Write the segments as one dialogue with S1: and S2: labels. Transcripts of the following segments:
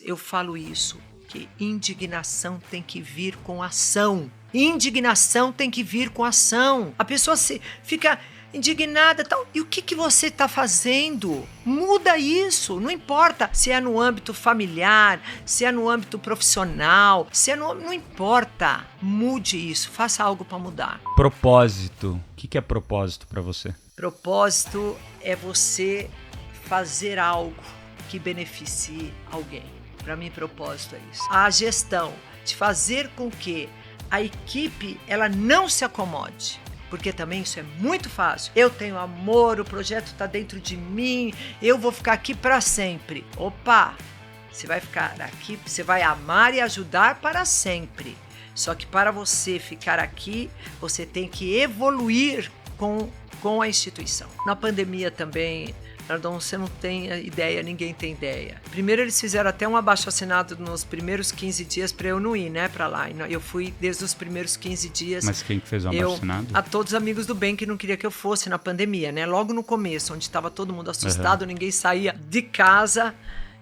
S1: eu falo isso, que indignação tem que vir com ação. Indignação tem que vir com ação. A pessoa fica indignada, tal. E o que você está fazendo? Muda isso. Não importa se é no âmbito familiar, se é no âmbito profissional, se é não importa. Mude isso. Faça algo para mudar.
S2: Propósito. O que é propósito para você?
S1: Propósito é você fazer algo que beneficie alguém. Para mim, propósito é isso. A gestão de fazer com que a equipe ela não se acomode. Porque também isso é muito fácil. Eu tenho amor, o projeto está dentro de mim, eu vou ficar aqui para sempre. Opa, você vai ficar aqui, você vai amar e ajudar para sempre. Só que para você ficar aqui, você tem que evoluir com a instituição. Na pandemia também, Nardon, você não tem ideia, ninguém tem ideia. Primeiro eles fizeram até um abaixo-assinado nos primeiros 15 dias para eu não ir, né, para lá. Eu fui desde os primeiros 15 dias.
S2: Mas quem que fez o abaixo-assinado?
S1: A todos os amigos do bem que não queria que eu fosse na pandemia, né? Logo no começo, onde estava todo mundo assustado, ninguém saía de casa.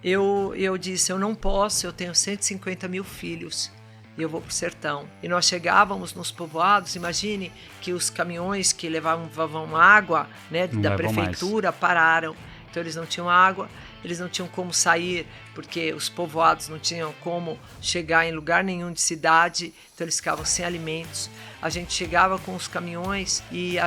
S1: Eu disse, eu não posso, eu tenho 150 mil filhos. E eu vou pro sertão. E nós chegávamos nos povoados, imagine que os caminhões que levavam água, né, da prefeitura pararam. Então eles não tinham água, eles não tinham como sair, porque os povoados não tinham como chegar em lugar nenhum de cidade, então eles ficavam sem alimentos. A gente chegava com os caminhões e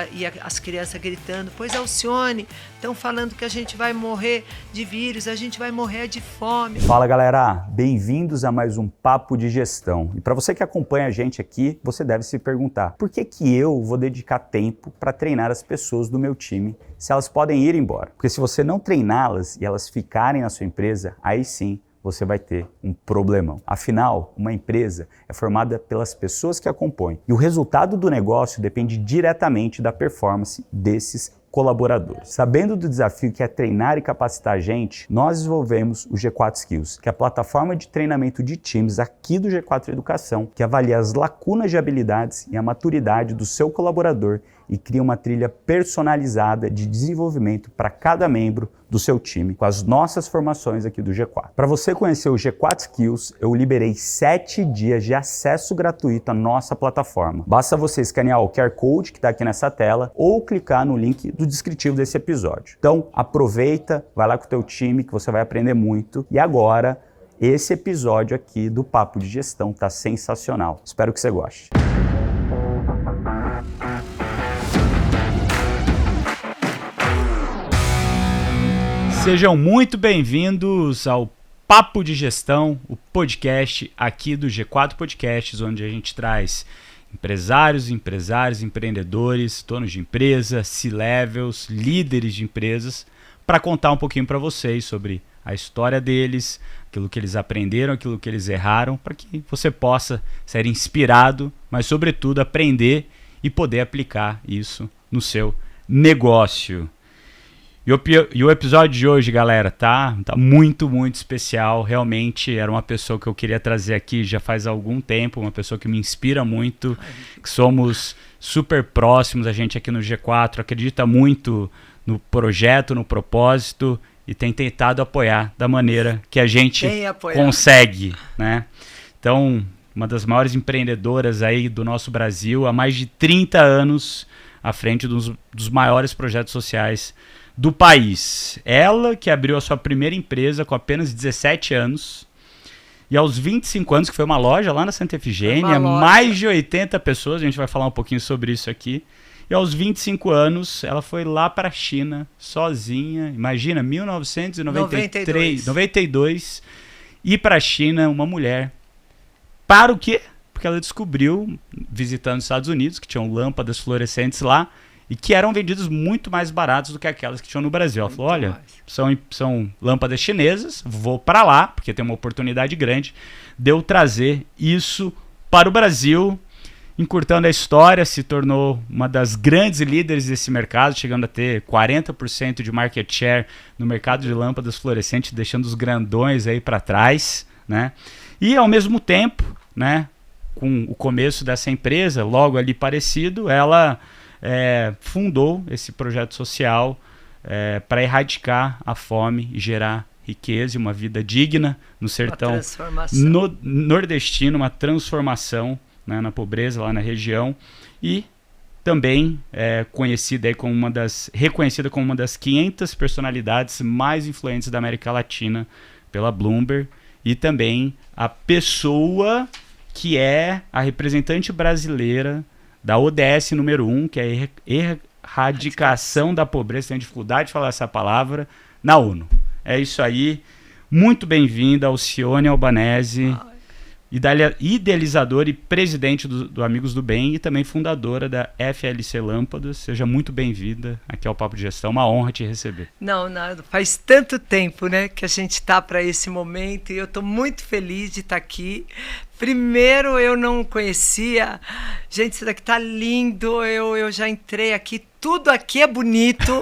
S1: as crianças gritando, pois Alcione, estão falando que a gente vai morrer de vírus, a gente vai morrer de fome.
S3: Fala galera, bem-vindos a mais um Papo de Gestão. E para você que acompanha a gente aqui, você deve se perguntar, por que eu vou dedicar tempo para treinar as pessoas do meu time se elas podem ir embora? Porque se você não treiná-las e elas ficarem na sua empresa, aí sim, você vai ter um problemão. Afinal, uma empresa é formada pelas pessoas que a compõem e o resultado do negócio depende diretamente da performance desses colaboradores. Sabendo do desafio que é treinar e capacitar a gente, nós desenvolvemos o G4 Skills, que é a plataforma de treinamento de times aqui do G4 Educação, que avalia as lacunas de habilidades e a maturidade do seu colaborador e cria uma trilha personalizada de desenvolvimento para cada membro do seu time, com as nossas formações aqui do G4. Para você conhecer o G4 Skills, eu liberei 7 dias de acesso gratuito à nossa plataforma. Basta você escanear o QR Code que está aqui nessa tela ou clicar no link do descritivo desse episódio. Então, aproveita, vai lá com o teu time que você vai aprender muito. E agora, esse episódio aqui do Papo de Gestão está sensacional. Espero que você goste.
S2: Sejam muito bem-vindos ao Papo de Gestão, o podcast aqui do G4 Podcasts, onde a gente traz empresários, empreendedores, donos de empresa, C-levels, líderes de empresas, para contar um pouquinho para vocês sobre a história deles, aquilo que eles aprenderam, aquilo que eles erraram, para que você possa ser inspirado, mas sobretudo aprender e poder aplicar isso no seu negócio. E o episódio de hoje, galera, tá muito, muito especial. Realmente era uma pessoa que eu queria trazer aqui já faz algum tempo, uma pessoa que me inspira muito, que somos super próximos, a gente aqui no G4 acredita muito no projeto, no propósito e tem tentado apoiar da maneira que a gente consegue, né? Então, uma das maiores empreendedoras aí do nosso Brasil, há mais de 30 anos à frente dos maiores projetos sociais do país. Ela que abriu a sua primeira empresa com apenas 17 anos e aos 25 anos, que foi uma loja lá na Santa Efigênia, mais de 80 pessoas, a gente vai falar um pouquinho sobre isso aqui. E aos 25 anos, ela foi lá para a China, sozinha, imagina, 1992, ir para a China, uma mulher. Para o quê? Porque ela descobriu, visitando os Estados Unidos, que tinham lâmpadas fluorescentes lá, e que eram vendidos muito mais baratos do que aquelas que tinham no Brasil. Ela falou, olha, são lâmpadas chinesas, vou para lá, porque tem uma oportunidade grande de eu trazer isso para o Brasil. Encurtando a história, se tornou uma das grandes líderes desse mercado, chegando a ter 40% de market share no mercado de lâmpadas fluorescentes, deixando os grandões aí para trás, né? E ao mesmo tempo, né, com o começo dessa empresa, logo ali parecido, ela fundou esse projeto social para erradicar a fome e gerar riqueza e uma vida digna no sertão nordestino, uma transformação, né, na pobreza lá na região, e também reconhecida como uma das 500 personalidades mais influentes da América Latina pela Bloomberg, e também a pessoa que é a representante brasileira da ODS número 1, que é a erradicação da pobreza, tenho dificuldade de falar essa palavra, na ONU. É isso aí. Muito bem-vinda, Alcione Albanese, idealizadora e presidente do Amigos do Bem e também fundadora da FLC Lâmpadas. Seja muito bem-vinda aqui ao Papo de Gestão. Uma honra te receber.
S1: Não, faz tanto tempo, né, que a gente está para esse momento, e eu estou muito feliz de estar aqui. Primeiro, eu não conhecia. Gente, isso daqui tá lindo. Eu já entrei aqui. Tudo aqui é bonito.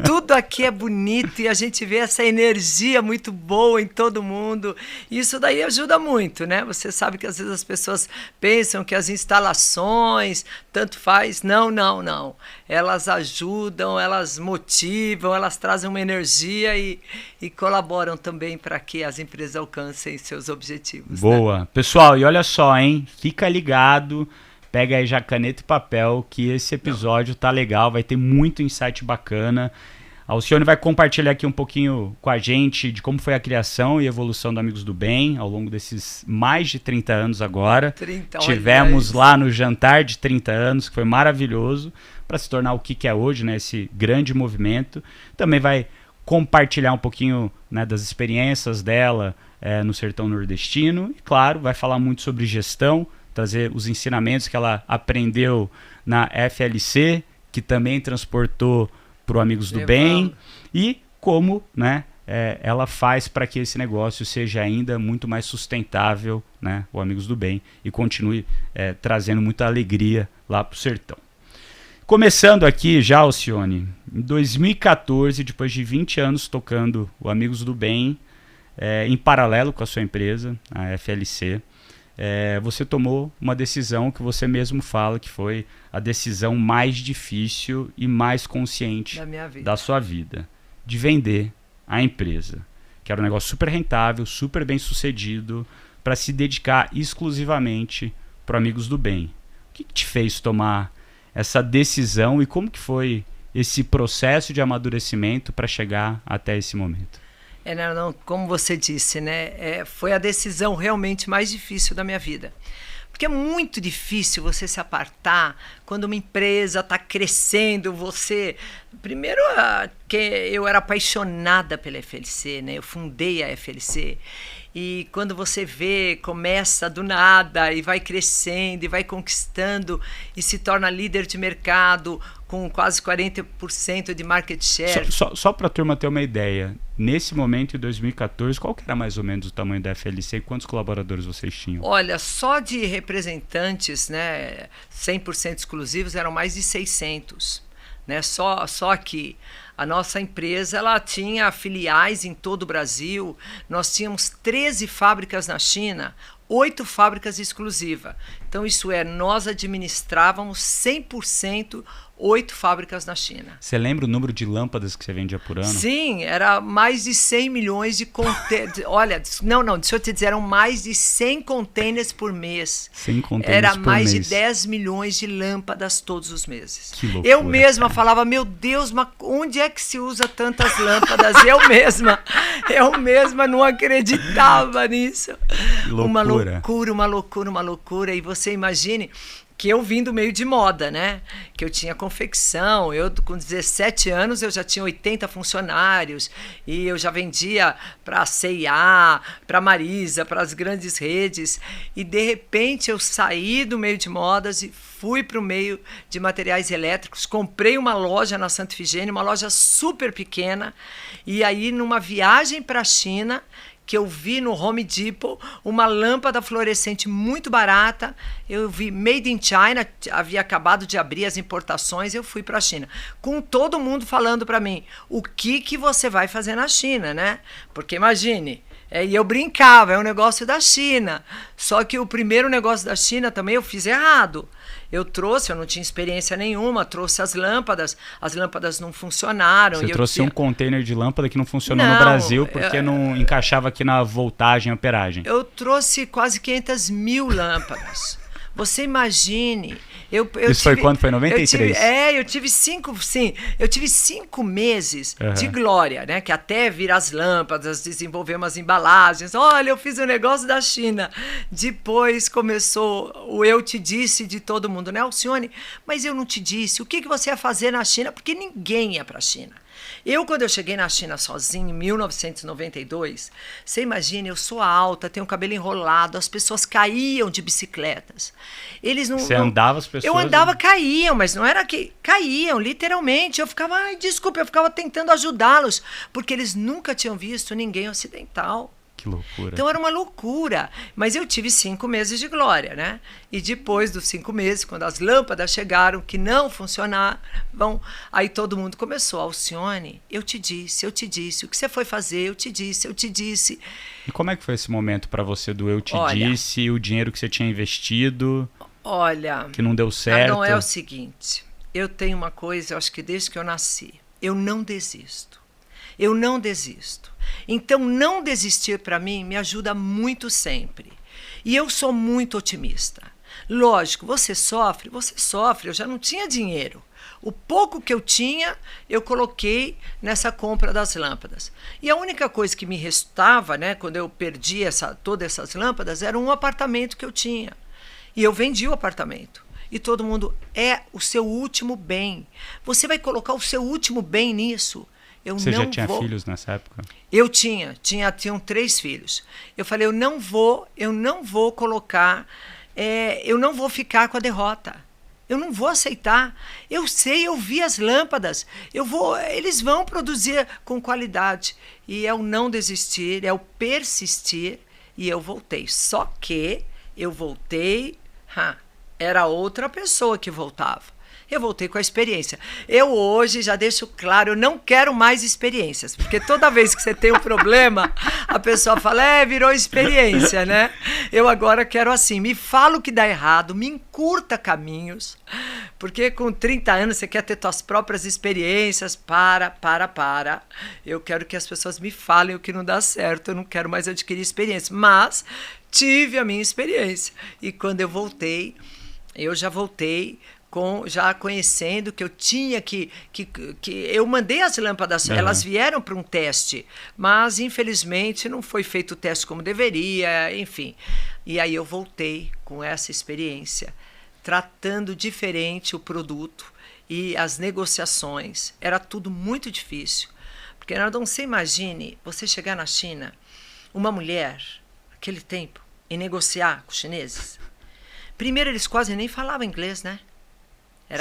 S1: Tudo aqui é bonito. E a gente vê essa energia muito boa em todo mundo. Isso daí ajuda muito, né? Você sabe que às vezes as pessoas pensam que as instalações, tanto faz. Não. Elas ajudam, elas motivam, elas trazem uma energia e colaboram também para que as empresas alcancem seus objetivos.
S2: Boa. Né? Pessoal, e olha só, hein? Fica ligado, pega aí já caneta e papel, que esse episódio tá legal, vai ter muito insight bacana. A Alcione vai compartilhar aqui um pouquinho com a gente de como foi a criação e evolução do Amigos do Bem ao longo desses mais de 30 anos agora. Tivemos lá no jantar de 30 anos, que foi maravilhoso, para se tornar o que é hoje, né? Esse grande movimento. Também vai compartilhar um pouquinho, né, das experiências dela no sertão nordestino. E, claro, vai falar muito sobre gestão, trazer os ensinamentos que ela aprendeu na FLC, que também transportou para o Amigos do Bem, e como, né, ela faz para que esse negócio seja ainda muito mais sustentável, né, o Amigos do Bem, e continue trazendo muita alegria lá para o sertão. Começando aqui já, Alcione, em 2014, depois de 20 anos tocando o Amigos do Bem, em paralelo com a sua empresa, a FLC, você tomou uma decisão que você mesmo fala que foi a decisão mais difícil e mais consciente da sua vida, de vender a empresa, que era um negócio super rentável, super bem sucedido, para se dedicar exclusivamente para Amigos do Bem. O que te fez tomar essa decisão e como que foi esse processo de amadurecimento para chegar até esse momento?
S1: Como você disse, né? Foi a decisão realmente mais difícil da minha vida. Porque é muito difícil você se apartar quando uma empresa está crescendo. Primeiro, que eu era apaixonada pela FLC, né? Eu fundei a FLC. E quando você vê, começa do nada e vai crescendo e vai conquistando e se torna líder de mercado com quase 40% de market share.
S2: Só para a turma ter uma ideia, nesse momento, em 2014, qual que era mais ou menos o tamanho da FLC e quantos colaboradores vocês tinham?
S1: Olha, só de representantes, né, 100% exclusivos, eram mais de 600. Né? Só aqui. A nossa empresa ela tinha filiais em todo o Brasil. Nós tínhamos 13 fábricas na China, 8 fábricas exclusivas. Então, isso nós administrávamos 100% 8 fábricas na China.
S2: Você lembra o número de lâmpadas que você vendia por ano?
S1: Sim, era mais de 100 milhões de containers. Olha, deixa eu te dizer, eram mais de 100 containers por mês.
S2: 100 containers
S1: era
S2: por
S1: mais
S2: mês.
S1: De 10 milhões de lâmpadas todos os meses.
S2: Que loucura,
S1: eu mesma
S2: cara.
S1: Falava, meu Deus, mas onde é que se usa tantas lâmpadas? eu mesma não acreditava nisso.
S2: Que loucura.
S1: Uma loucura. E você imagine que eu vim do meio de moda, né? Que eu tinha confecção, eu com 17 anos eu já tinha 80 funcionários e eu já vendia para a C&A, para a Marisa, para as grandes redes, e de repente eu saí do meio de modas e fui para o meio de materiais elétricos, comprei uma loja na Santa Efigênia, uma loja super pequena, e aí numa viagem para a China, que eu vi no Home Depot uma lâmpada fluorescente muito barata, eu vi Made in China, havia acabado de abrir as importações, eu fui para a China, com todo mundo falando para mim, o que você vai fazer na China, né? Porque imagine, E eu brincava, é um negócio da China. Só que o primeiro negócio da China também eu fiz errado. Eu não tinha experiência nenhuma, trouxe as lâmpadas não funcionaram.
S2: Você trouxe um container de lâmpada que não funcionou no Brasil porque não encaixava aqui na voltagem e amperagem.
S1: Eu trouxe quase 500 mil lâmpadas. Você imagine...
S2: Isso foi quando? Foi em 93?
S1: Eu tive 5 meses de glória, né? Que até vir as lâmpadas, desenvolver umas embalagens. Olha, eu fiz um negócio da China. Depois começou o eu te disse de todo mundo, né? Alcione, mas eu não te disse. O que você ia fazer na China? Porque ninguém ia para a China. Quando eu cheguei na China sozinha, em 1992, você imagina, eu sou alta, tenho o cabelo enrolado, as pessoas caíam de bicicletas.
S2: Você andava, as pessoas...
S1: Eu andava, caíam, mas não era que... Caíam, literalmente. Eu ficava, desculpa, eu ficava tentando ajudá-los, porque eles nunca tinham visto ninguém ocidental.
S2: Que loucura.
S1: Então era uma loucura. Mas eu tive 5 meses de glória, né? E depois dos 5 meses, quando as lâmpadas chegaram, que não funcionavam, aí todo mundo começou. Alcione, eu te disse. O que você foi fazer? Eu te disse.
S2: E como é que foi esse momento para você do eu te disse, o dinheiro que você tinha investido, que não deu certo?
S1: Não, é o seguinte, eu tenho uma coisa, eu acho que desde que eu nasci, eu não desisto. Então, não desistir para mim me ajuda muito sempre. E eu sou muito otimista. Lógico, você sofre, eu já não tinha dinheiro. O pouco que eu tinha, eu coloquei nessa compra das lâmpadas. E a única coisa que me restava, né, quando eu perdi todas essas lâmpadas, era um apartamento que eu tinha. E eu vendi o apartamento. E todo mundo, é o seu último bem. Você vai colocar o seu último bem nisso?
S2: Você já tinha filhos nessa época?
S1: Eu tinham 3 filhos. Eu falei, eu não vou colocar, eu não vou ficar com a derrota. Eu não vou aceitar. Eu vi as lâmpadas. Eles vão produzir com qualidade. E é o não desistir, é o persistir. E eu voltei. Só que eu voltei, era outra pessoa que voltava. Eu voltei com a experiência. Eu hoje já deixo claro, eu não quero mais experiências, porque toda vez que você tem um problema, a pessoa fala, virou experiência, né? Eu agora quero assim, me fala o que dá errado, me encurta caminhos, porque com 30 anos você quer ter suas próprias experiências, para. Eu quero que as pessoas me falem o que não dá certo, eu não quero mais adquirir experiência, mas tive a minha experiência. E quando eu voltei, eu já voltei já conhecendo que eu tinha que eu mandei as lâmpadas, elas vieram para um teste, mas infelizmente não foi feito o teste como deveria, enfim. E aí eu voltei com essa experiência, tratando diferente o produto e as negociações. Era tudo muito difícil, porque Nardon, você imagine você chegar na China, uma mulher, naquele tempo, e negociar com os chineses. Primeiro, eles quase nem falavam inglês, né?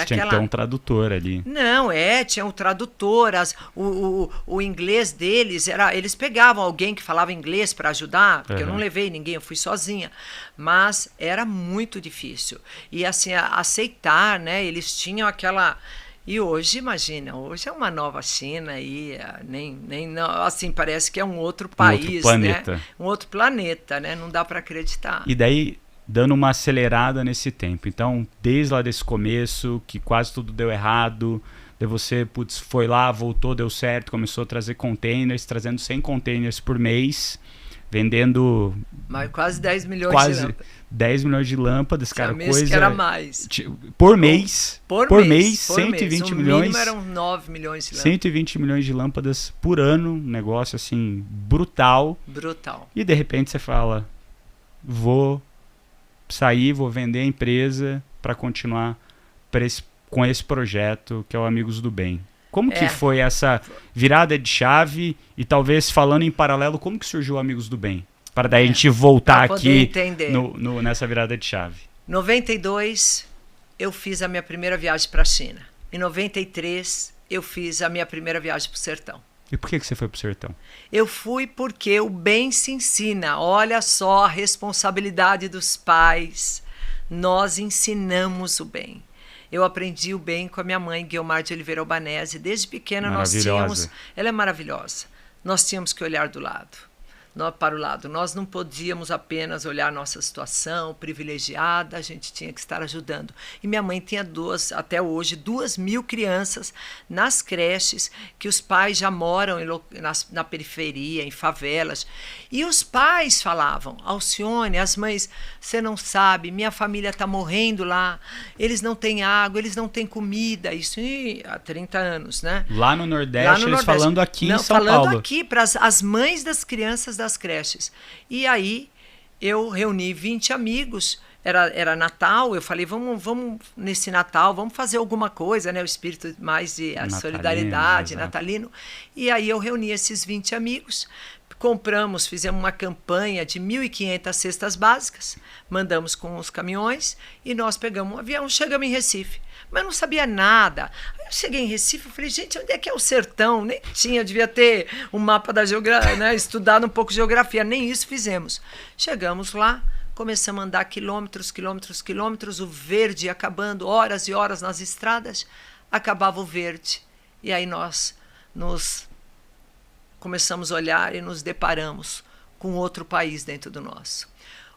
S2: Tinha que ter um tradutor ali.
S1: Não, tinha um tradutor. O inglês deles eles pegavam alguém que falava inglês para ajudar, porque eu não levei ninguém, eu fui sozinha. Mas era muito difícil. E assim, aceitar, né? Eles tinham aquela... E hoje, imagina, hoje é uma nova China aí, assim, parece que é um outro país,
S2: outro planeta.
S1: Né? Um outro planeta, né? Não dá para acreditar.
S2: E daí, dando uma acelerada nesse tempo. Então, desde lá desse começo, que quase tudo deu errado, daí você foi lá, voltou, deu certo, começou a trazer containers, trazendo 100 containers por mês, vendendo...
S1: Mas quase 10 milhões de lâmpadas.
S2: 10 milhões de lâmpadas, cara,
S1: coisa... que era mais.
S2: Por mês, 120
S1: mês.
S2: milhões.
S1: Mínimo eram 9 milhões de lâmpadas.
S2: 120 milhões de lâmpadas por ano, um negócio assim, brutal.
S1: Brutal.
S2: E de repente você fala, vou vender a empresa para continuar com esse projeto que é o Amigos do Bem. Como que foi essa virada de chave e talvez falando em paralelo, como que surgiu o Amigos do Bem? Para daí a gente voltar aqui nessa virada de chave.
S1: Em 92, eu fiz a minha primeira viagem para a China. Em 93, eu fiz a minha primeira viagem para o sertão.
S2: E por que você foi para o sertão?
S1: Eu fui porque o bem se ensina. Olha só a responsabilidade dos pais. Nós ensinamos o bem. Eu aprendi o bem com a minha mãe, Guiomar de Oliveira Albanese. Desde pequena nós tínhamos... Ela é maravilhosa. Nós tínhamos que olhar do lado. para o lado. Nós não podíamos apenas olhar nossa situação privilegiada, a gente tinha que estar ajudando. E minha mãe tinha até hoje, 2.000 crianças nas creches, que os pais já moram na periferia, em favelas. E os pais falavam: Alcione, as mães, você não sabe, minha família está morrendo lá, eles não têm água, eles não têm comida. Isso há 30 anos, né?
S2: Lá no Nordeste, eles falando aqui em São Paulo.
S1: Falando aqui para as mães das crianças das creches. E aí eu reuni 20 amigos, era Natal, eu falei, vamos nesse Natal, vamos fazer alguma coisa, né? O espírito mais de solidariedade, natalino. E aí eu reuni esses 20 amigos, fizemos uma campanha de 1.500 cestas básicas, mandamos com os caminhões e nós pegamos um avião, chegamos em Recife. Mas não sabia nada. Aí eu cheguei em Recife e falei, gente, onde é que é o sertão? Nem tinha, devia ter um mapa da geografia, né? Estudado um pouco de geografia, nem isso fizemos. Chegamos lá, começamos a andar quilômetros, o verde ia acabando, horas e horas nas estradas, acabava o verde. E aí nós começamos a olhar e nos deparamos com outro país dentro do nosso,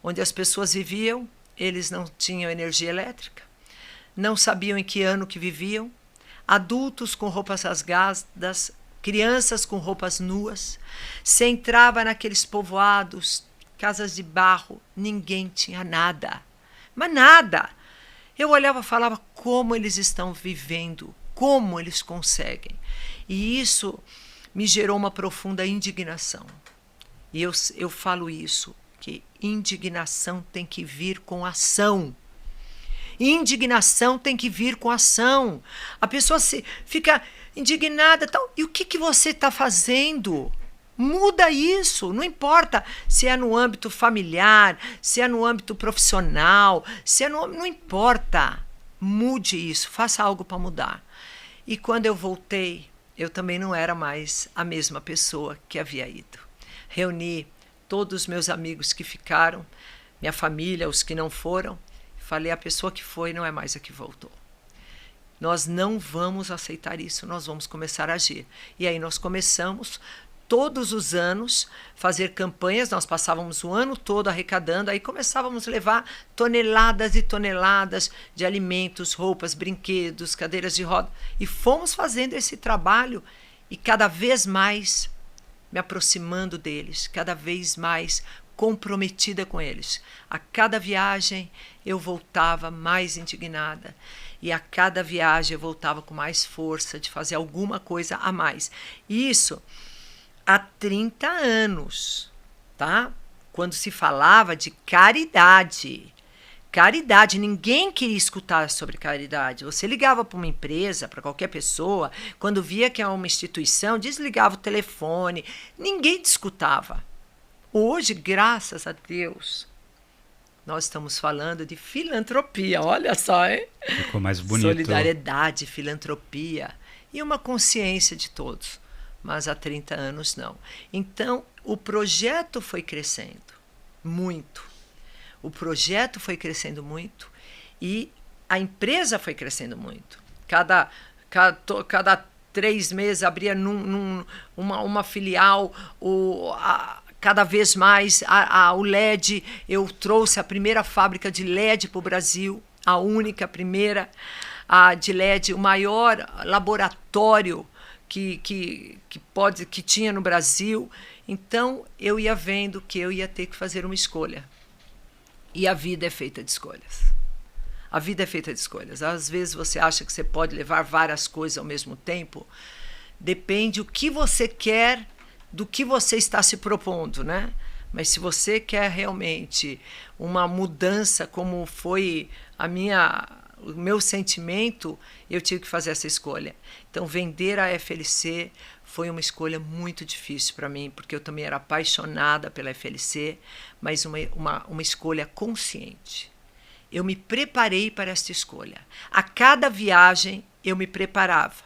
S1: onde as pessoas viviam, eles não tinham energia elétrica, não sabiam em que ano que viviam, adultos com roupas rasgadas, crianças com roupas nuas. Se entrava naqueles povoados, casas de barro, ninguém tinha nada, mas nada. Eu olhava e falava como eles estão vivendo, como eles conseguem. E isso me gerou uma profunda indignação. E eu falo isso, que indignação tem que vir com ação. Indignação tem que vir com ação. A pessoa fica indignada, tal. E o que você está fazendo? Muda isso. Não importa se é no âmbito familiar, se é no âmbito profissional, não importa. Mude isso, faça algo para mudar. E quando eu voltei, eu também não era mais a mesma pessoa que havia ido. Reuni todos os meus amigos que ficaram, minha família, os que não foram. Falei, a pessoa que foi não é mais a que voltou. Nós não vamos aceitar isso, nós vamos começar a agir. E aí nós começamos, todos os anos, fazer campanhas, nós passávamos o ano todo arrecadando, aí começávamos a levar toneladas e toneladas de alimentos, roupas, brinquedos, cadeiras de roda. E fomos fazendo esse trabalho e cada vez mais me aproximando deles, cada vez mais comprometida com eles. A cada viagem eu voltava mais indignada e a cada viagem eu voltava com mais força de fazer alguma coisa a mais. Isso há 30 anos, tá? Quando se falava de caridade. Caridade, ninguém queria escutar sobre caridade. Você ligava para uma empresa, para qualquer pessoa, quando via que é uma instituição, desligava o telefone, ninguém te escutava. Hoje, graças a Deus, nós estamos falando de filantropia, olha só, hein?
S2: Ficou mais bonito.
S1: Solidariedade, filantropia e uma consciência de todos, mas há 30 anos não. Então, o projeto foi crescendo muito. O projeto foi crescendo muito e a empresa foi crescendo muito. Cada 3 meses abria uma filial, cada vez mais o LED, eu trouxe a primeira fábrica de LED para o Brasil, a única, primeira de LED, o maior laboratório que tinha no Brasil. Então, eu ia vendo que eu ia ter que fazer uma escolha. E a vida é feita de escolhas. A vida é feita de escolhas. Às vezes você acha que você pode levar várias coisas ao mesmo tempo. Depende o que você quer, do que você está se propondo, né? Mas se você quer realmente uma mudança, como foi o meu sentimento, eu tive que fazer essa escolha. Então, vender a FLC foi uma escolha muito difícil para mim, porque eu também era apaixonada pela FLC, mas uma escolha consciente. Eu me preparei para esta escolha. A cada viagem, eu me preparava,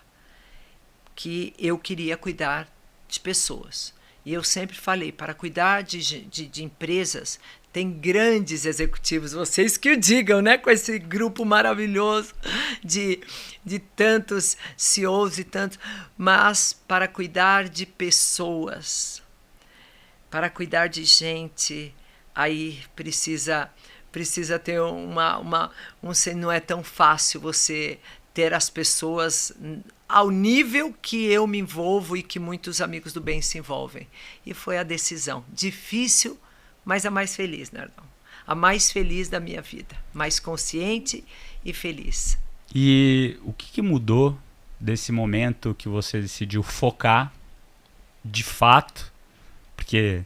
S1: que eu queria cuidar de pessoas. E eu sempre falei, para cuidar de empresas, tem grandes executivos, vocês que o digam, né? Com esse grupo maravilhoso de tantos CEOs e tantos, mas para cuidar de pessoas, para cuidar de gente, aí precisa ter não é tão fácil você ter as pessoas ao nível que eu me envolvo e que muitos amigos do bem se envolvem. E foi a decisão. Difícil, mas a mais feliz, Nardão. A mais feliz da minha vida. Mais consciente e feliz.
S2: E o que mudou desse momento que você decidiu focar de fato? Porque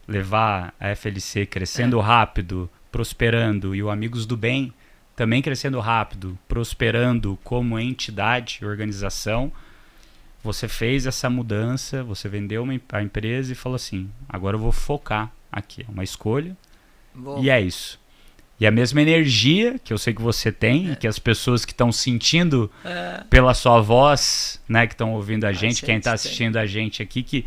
S2: levar a FLC crescendo rápido, prosperando, e o Amigos do Bem também crescendo rápido, prosperando como entidade, organização, você fez essa mudança, você vendeu a empresa e falou assim, agora eu vou focar aqui, é uma escolha, e é isso. E a mesma energia que eu sei que você tem, e que as pessoas que estão sentindo pela sua voz, né, que estão ouvindo a gente, quem está assistindo a gente aqui, que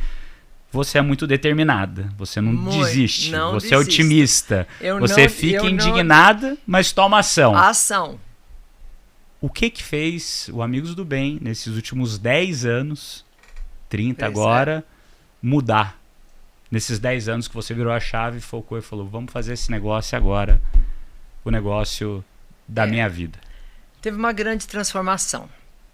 S2: você é muito determinada, você não desiste, você é otimista, você fica indignada, mas toma ação.
S1: Ação.
S2: O que fez o Amigos do Bem, nesses últimos 10 anos, 30 agora, mudar? Nesses 10 anos que você virou a chave, focou e falou, vamos fazer esse negócio agora, o negócio da minha vida.
S1: Teve uma grande transformação.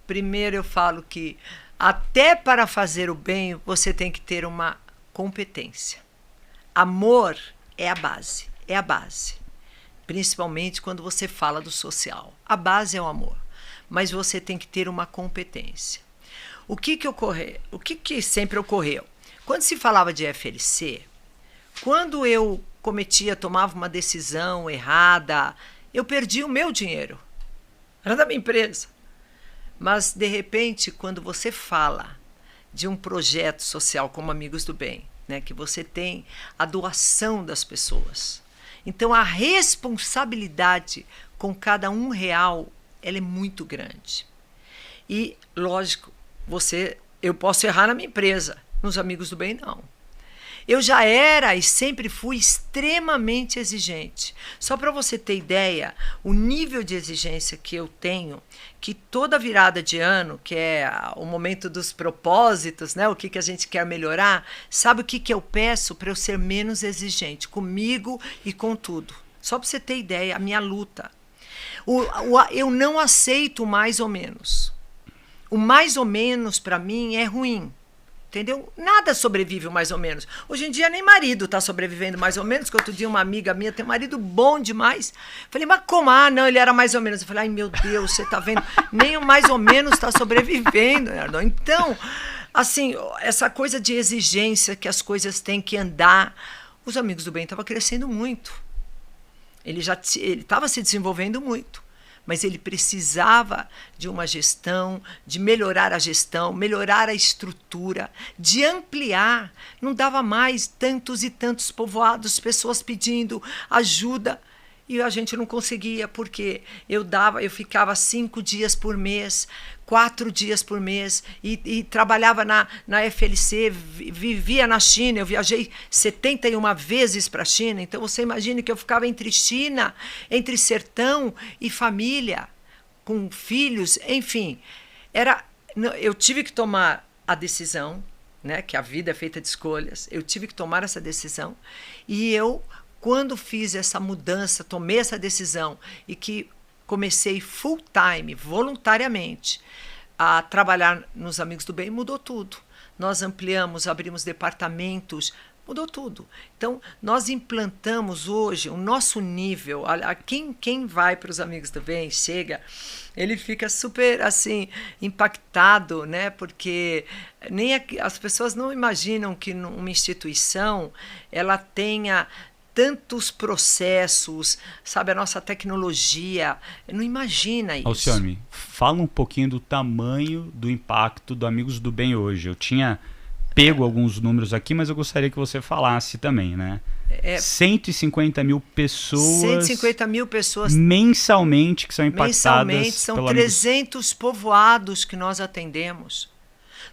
S1: Primeiro eu falo que até para fazer o bem, você tem que ter uma competência. Amor é a base, Principalmente quando você fala do social. A base é o amor, mas você tem que ter uma competência. O que sempre ocorreu? Quando se falava de FLC, quando eu tomava uma decisão errada, eu perdi o meu dinheiro. Era da minha empresa. Mas, de repente, quando você fala de um projeto social como Amigos do Bem, né, que você tem a doação das pessoas, então a responsabilidade com cada R$1, ela é muito grande. E, lógico, eu posso errar na minha empresa, nos Amigos do Bem, não. Eu já era e sempre fui extremamente exigente. Só para você ter ideia, o nível de exigência que eu tenho, que toda virada de ano, que é o momento dos propósitos, né? O que a gente quer melhorar, sabe o que eu peço para eu ser menos exigente comigo e com tudo? Só para você ter ideia, a minha luta. Eu não aceito o mais ou menos. O mais ou menos, para mim, é ruim. Entendeu? Nada sobrevive mais ou menos. Hoje em dia nem marido está sobrevivendo mais ou menos, que outro dia uma amiga minha tem um marido bom demais. Falei, mas como? Ah, não, ele era mais ou menos. Eu falei, ai meu Deus, você está vendo? Nem o mais ou menos está sobrevivendo, Nardão. Então, assim, essa coisa de exigência que as coisas têm que andar, os Amigos do Bem estavam crescendo muito. Ele estava se desenvolvendo muito. Mas ele precisava de uma gestão, de melhorar a gestão, melhorar a estrutura, de ampliar. Não dava mais tantos e tantos povoados, pessoas pedindo ajuda, e a gente não conseguia, porque eu ficava 5 dias por mês, 4 dias por mês, e trabalhava na FLC, vivia na China, eu viajei 71 vezes para a China, então você imagina que eu ficava entre China, entre sertão e família, com filhos, enfim. Eu tive que tomar a decisão, né, que a vida é feita de escolhas, eu tive que tomar essa decisão, e quando fiz essa mudança, tomei essa decisão e que comecei full time, voluntariamente, a trabalhar nos Amigos do Bem, mudou tudo. Nós ampliamos, abrimos departamentos, mudou tudo. Então, nós implantamos hoje o nosso nível. Quem vai para os Amigos do Bem, chega, ele fica super assim impactado, né? Porque as pessoas não imaginam que uma instituição ela tenha tantos processos, sabe, a nossa tecnologia, não imagina isso.
S2: Alcione, fala um pouquinho do tamanho do impacto do Amigos do Bem hoje. Eu tinha pego alguns números aqui, mas eu gostaria que você falasse também, né? 150 mil pessoas...
S1: 150 mil pessoas...
S2: mensalmente que são impactadas...
S1: Mensalmente, são 300 povoados que nós atendemos.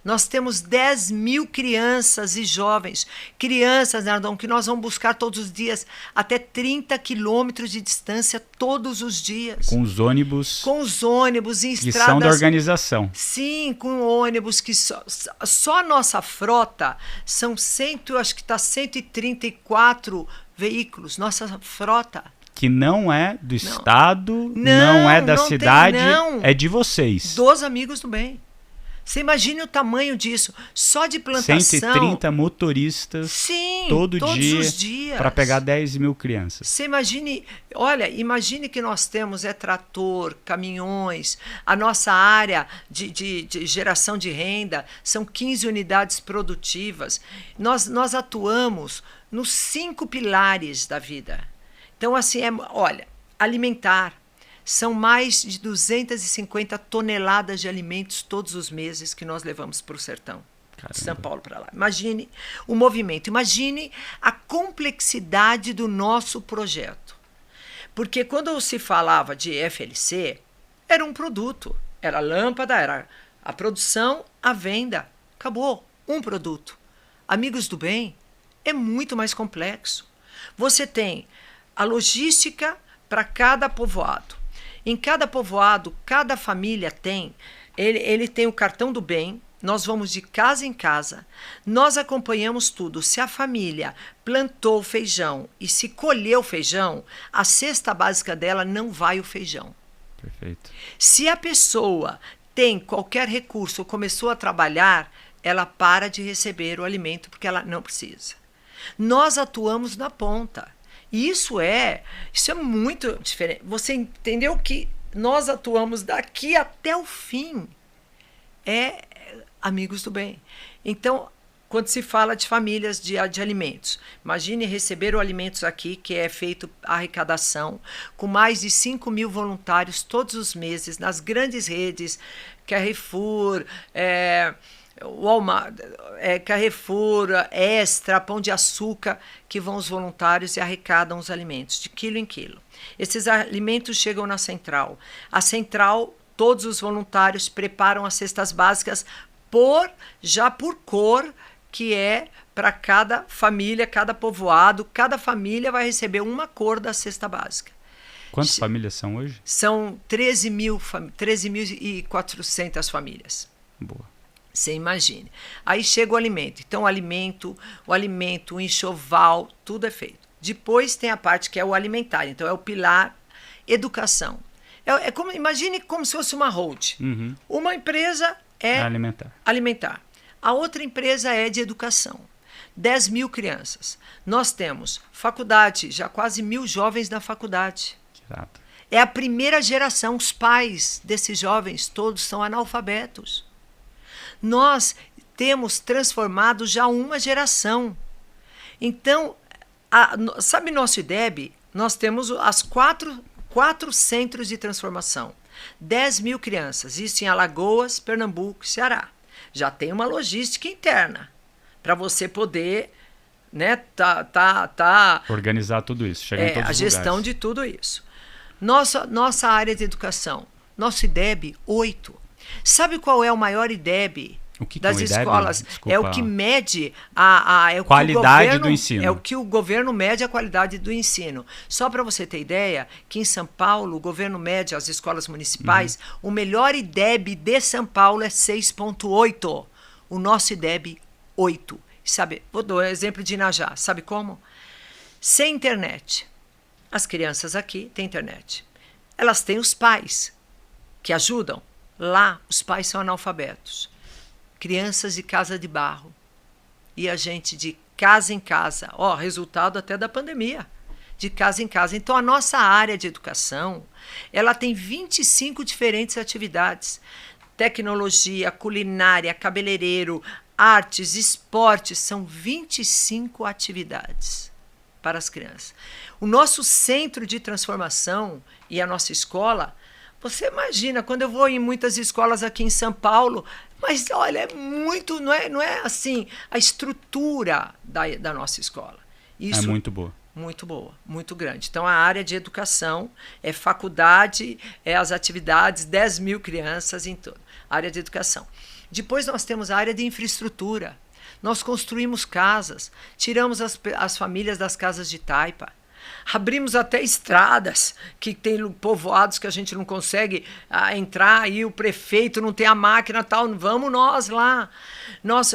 S1: Nós temos 10 mil crianças e jovens. Crianças, Nardon, que nós vamos buscar todos os dias, até 30 quilômetros de distância todos os dias.
S2: Com os ônibus.
S1: Com os ônibus em estradas.
S2: Que são da organização.
S1: Sim, com ônibus que só a nossa frota são acho que está 134 veículos. Nossa frota.
S2: Que não é do estado, não é da cidade, é de vocês.
S1: Dos Amigos do Bem. Você imagine o tamanho disso. Só de plantação.
S2: 130 motoristas.
S1: Sim,
S2: todos
S1: os dias.
S2: Para pegar 10 mil crianças.
S1: Você imagine, olha, imagine que nós temos trator, caminhões, a nossa área de geração de renda são 15 unidades produtivas. Nós atuamos nos 5 pilares da vida. Então, assim, olha, alimentar. São mais de 250 toneladas de alimentos todos os meses que nós levamos para o sertão.
S2: Caramba.
S1: De São Paulo para lá. Imagine o movimento, imagine a complexidade do nosso projeto. Porque quando se falava de FLC, era um produto, era lâmpada, era a produção, a venda. Acabou, um produto. Amigos do Bem é muito mais complexo. Você tem a logística para cada povoado. Em cada povoado, cada família tem, ele tem o cartão do bem, nós vamos de casa em casa, nós acompanhamos tudo. Se a família plantou feijão e se colheu feijão, a cesta básica dela não vai o feijão.
S2: Perfeito.
S1: Se a pessoa tem qualquer recurso ou começou a trabalhar, ela para de receber o alimento porque ela não precisa. Nós atuamos na ponta. E isso é muito diferente. Você entendeu que nós atuamos daqui até o fim. É Amigos do Bem. Então, quando se fala de famílias de alimentos, imagine receber o alimentos aqui, que é feito a arrecadação, com mais de 5 mil voluntários todos os meses, nas grandes redes, Carrefour, Walmart, Carrefour, Extra, Pão de Açúcar, que vão os voluntários e arrecadam os alimentos, de quilo em quilo. Esses alimentos chegam na central. A central, todos os voluntários preparam as cestas básicas já por cor, que é para cada família, cada povoado, cada família vai receber uma cor da cesta básica.
S2: Quantas famílias são hoje?
S1: São 13.400 famílias.
S2: Boa.
S1: Você imagine. Aí chega o alimento. Então, o alimento, o enxoval, tudo é feito. Depois tem a parte que é o alimentar. Então, é o pilar educação. Imagine como se fosse uma hold.
S2: Uhum.
S1: Uma empresa é alimentar. A outra empresa é de educação. 10 mil crianças. Nós temos faculdade, já quase 1.000 jovens na faculdade.
S2: Exato.
S1: É a primeira geração. Os pais desses jovens todos são analfabetos. Nós temos transformado já uma geração. Então, sabe nosso IDEB? Nós temos as quatro centros de transformação. 10 mil crianças, isso em Alagoas, Pernambuco e Ceará. Já tem uma logística interna para você poder, né,
S2: organizar tudo isso, chegar em todos os
S1: lugares. A gestão de tudo isso. Nossa área de educação, nosso IDEB, 8. Sabe qual é o maior IDEB das escolas?
S2: Desculpa.
S1: É o que mede a
S2: qualidade do ensino.
S1: É o que o governo mede a qualidade do ensino. Só para você ter ideia, que em São Paulo, o governo mede as escolas municipais, o melhor IDEB de São Paulo é 6,8. O nosso IDEB, 8. Sabe, vou dar um exemplo de Inajá. Sabe como? Sem internet. As crianças aqui têm internet. Elas têm os pais que ajudam. Lá, os pais são analfabetos. Crianças de casa de barro. E a gente de casa em casa. Resultado até da pandemia. De casa em casa. Então, a nossa área de educação, ela tem 25 diferentes atividades. Tecnologia, culinária, cabeleireiro, artes, esportes. São 25 atividades para as crianças. O nosso centro de transformação e a nossa escola... Você imagina, quando eu vou em muitas escolas aqui em São Paulo, mas olha, é muito, não é assim, a estrutura da nossa escola. Isso
S2: é muito boa.
S1: Muito boa, muito grande. Então, a área de educação é faculdade, é as atividades, 10 mil crianças em todo. Área de educação. Depois nós temos a área de infraestrutura. Nós construímos casas, tiramos as famílias das casas de taipa. Abrimos até estradas, que tem povoados que a gente não consegue entrar, e o prefeito não tem a máquina tal, vamos nós lá.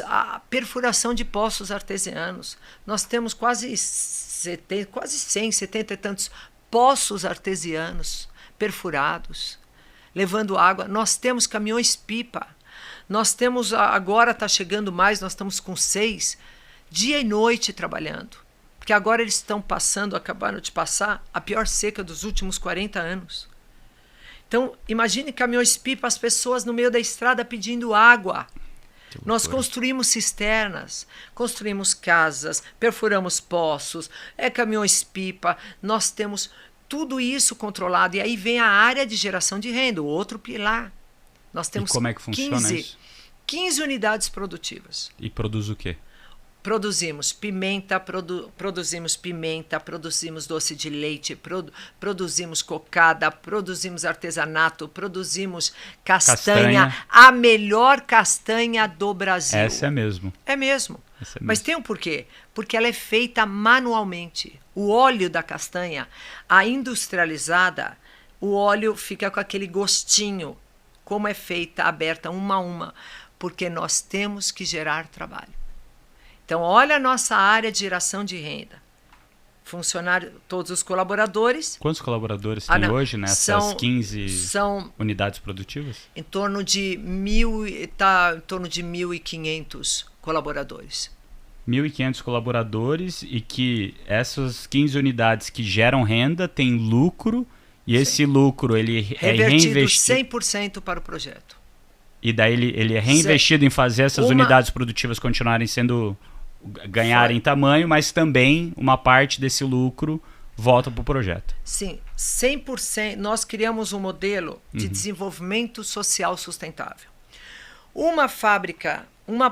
S1: A perfuração de poços artesianos. Nós temos quase 170 e tantos poços artesianos perfurados, levando água. Nós temos caminhões-pipa. Nós temos, agora está chegando mais, nós estamos com 6, dia e noite trabalhando. Porque agora eles acabaram de passar a pior seca dos últimos 40 anos. Então, imagine caminhões-pipa, as pessoas no meio da estrada pedindo água. Nós construímos cisternas, construímos casas, perfuramos poços, caminhões-pipa, nós temos tudo isso controlado. E aí vem a área de geração de renda, o outro pilar. Nós temos
S2: e como é que funciona isso?
S1: 15 unidades produtivas.
S2: E produz o quê?
S1: Produzimos pimenta, produzimos doce de leite, produzimos cocada, produzimos artesanato, produzimos castanha, a melhor castanha do Brasil.
S2: Essa é mesmo.
S1: É mesmo. Mas tem um porquê. Porque ela é feita manualmente. O óleo da castanha, a industrializada, o óleo fica com aquele gostinho. Como é feita, aberta uma a uma. Porque nós temos que gerar trabalho. Então, olha a nossa área de geração de renda. Funcionário, todos os colaboradores.
S2: Quantos colaboradores tem hoje nessas 15 unidades produtivas?
S1: Em torno de 1.500 colaboradores.
S2: 1.500 colaboradores, e que essas 15 unidades que geram renda têm lucro, e esse lucro ele é reinvestido
S1: 100% para o projeto.
S2: E daí ele é reinvestido em fazer essas unidades produtivas continuarem ganharem tamanho, mas também uma parte desse lucro volta para o projeto.
S1: Sim, 100%. Nós criamos um modelo de desenvolvimento social sustentável. Uma fábrica, uma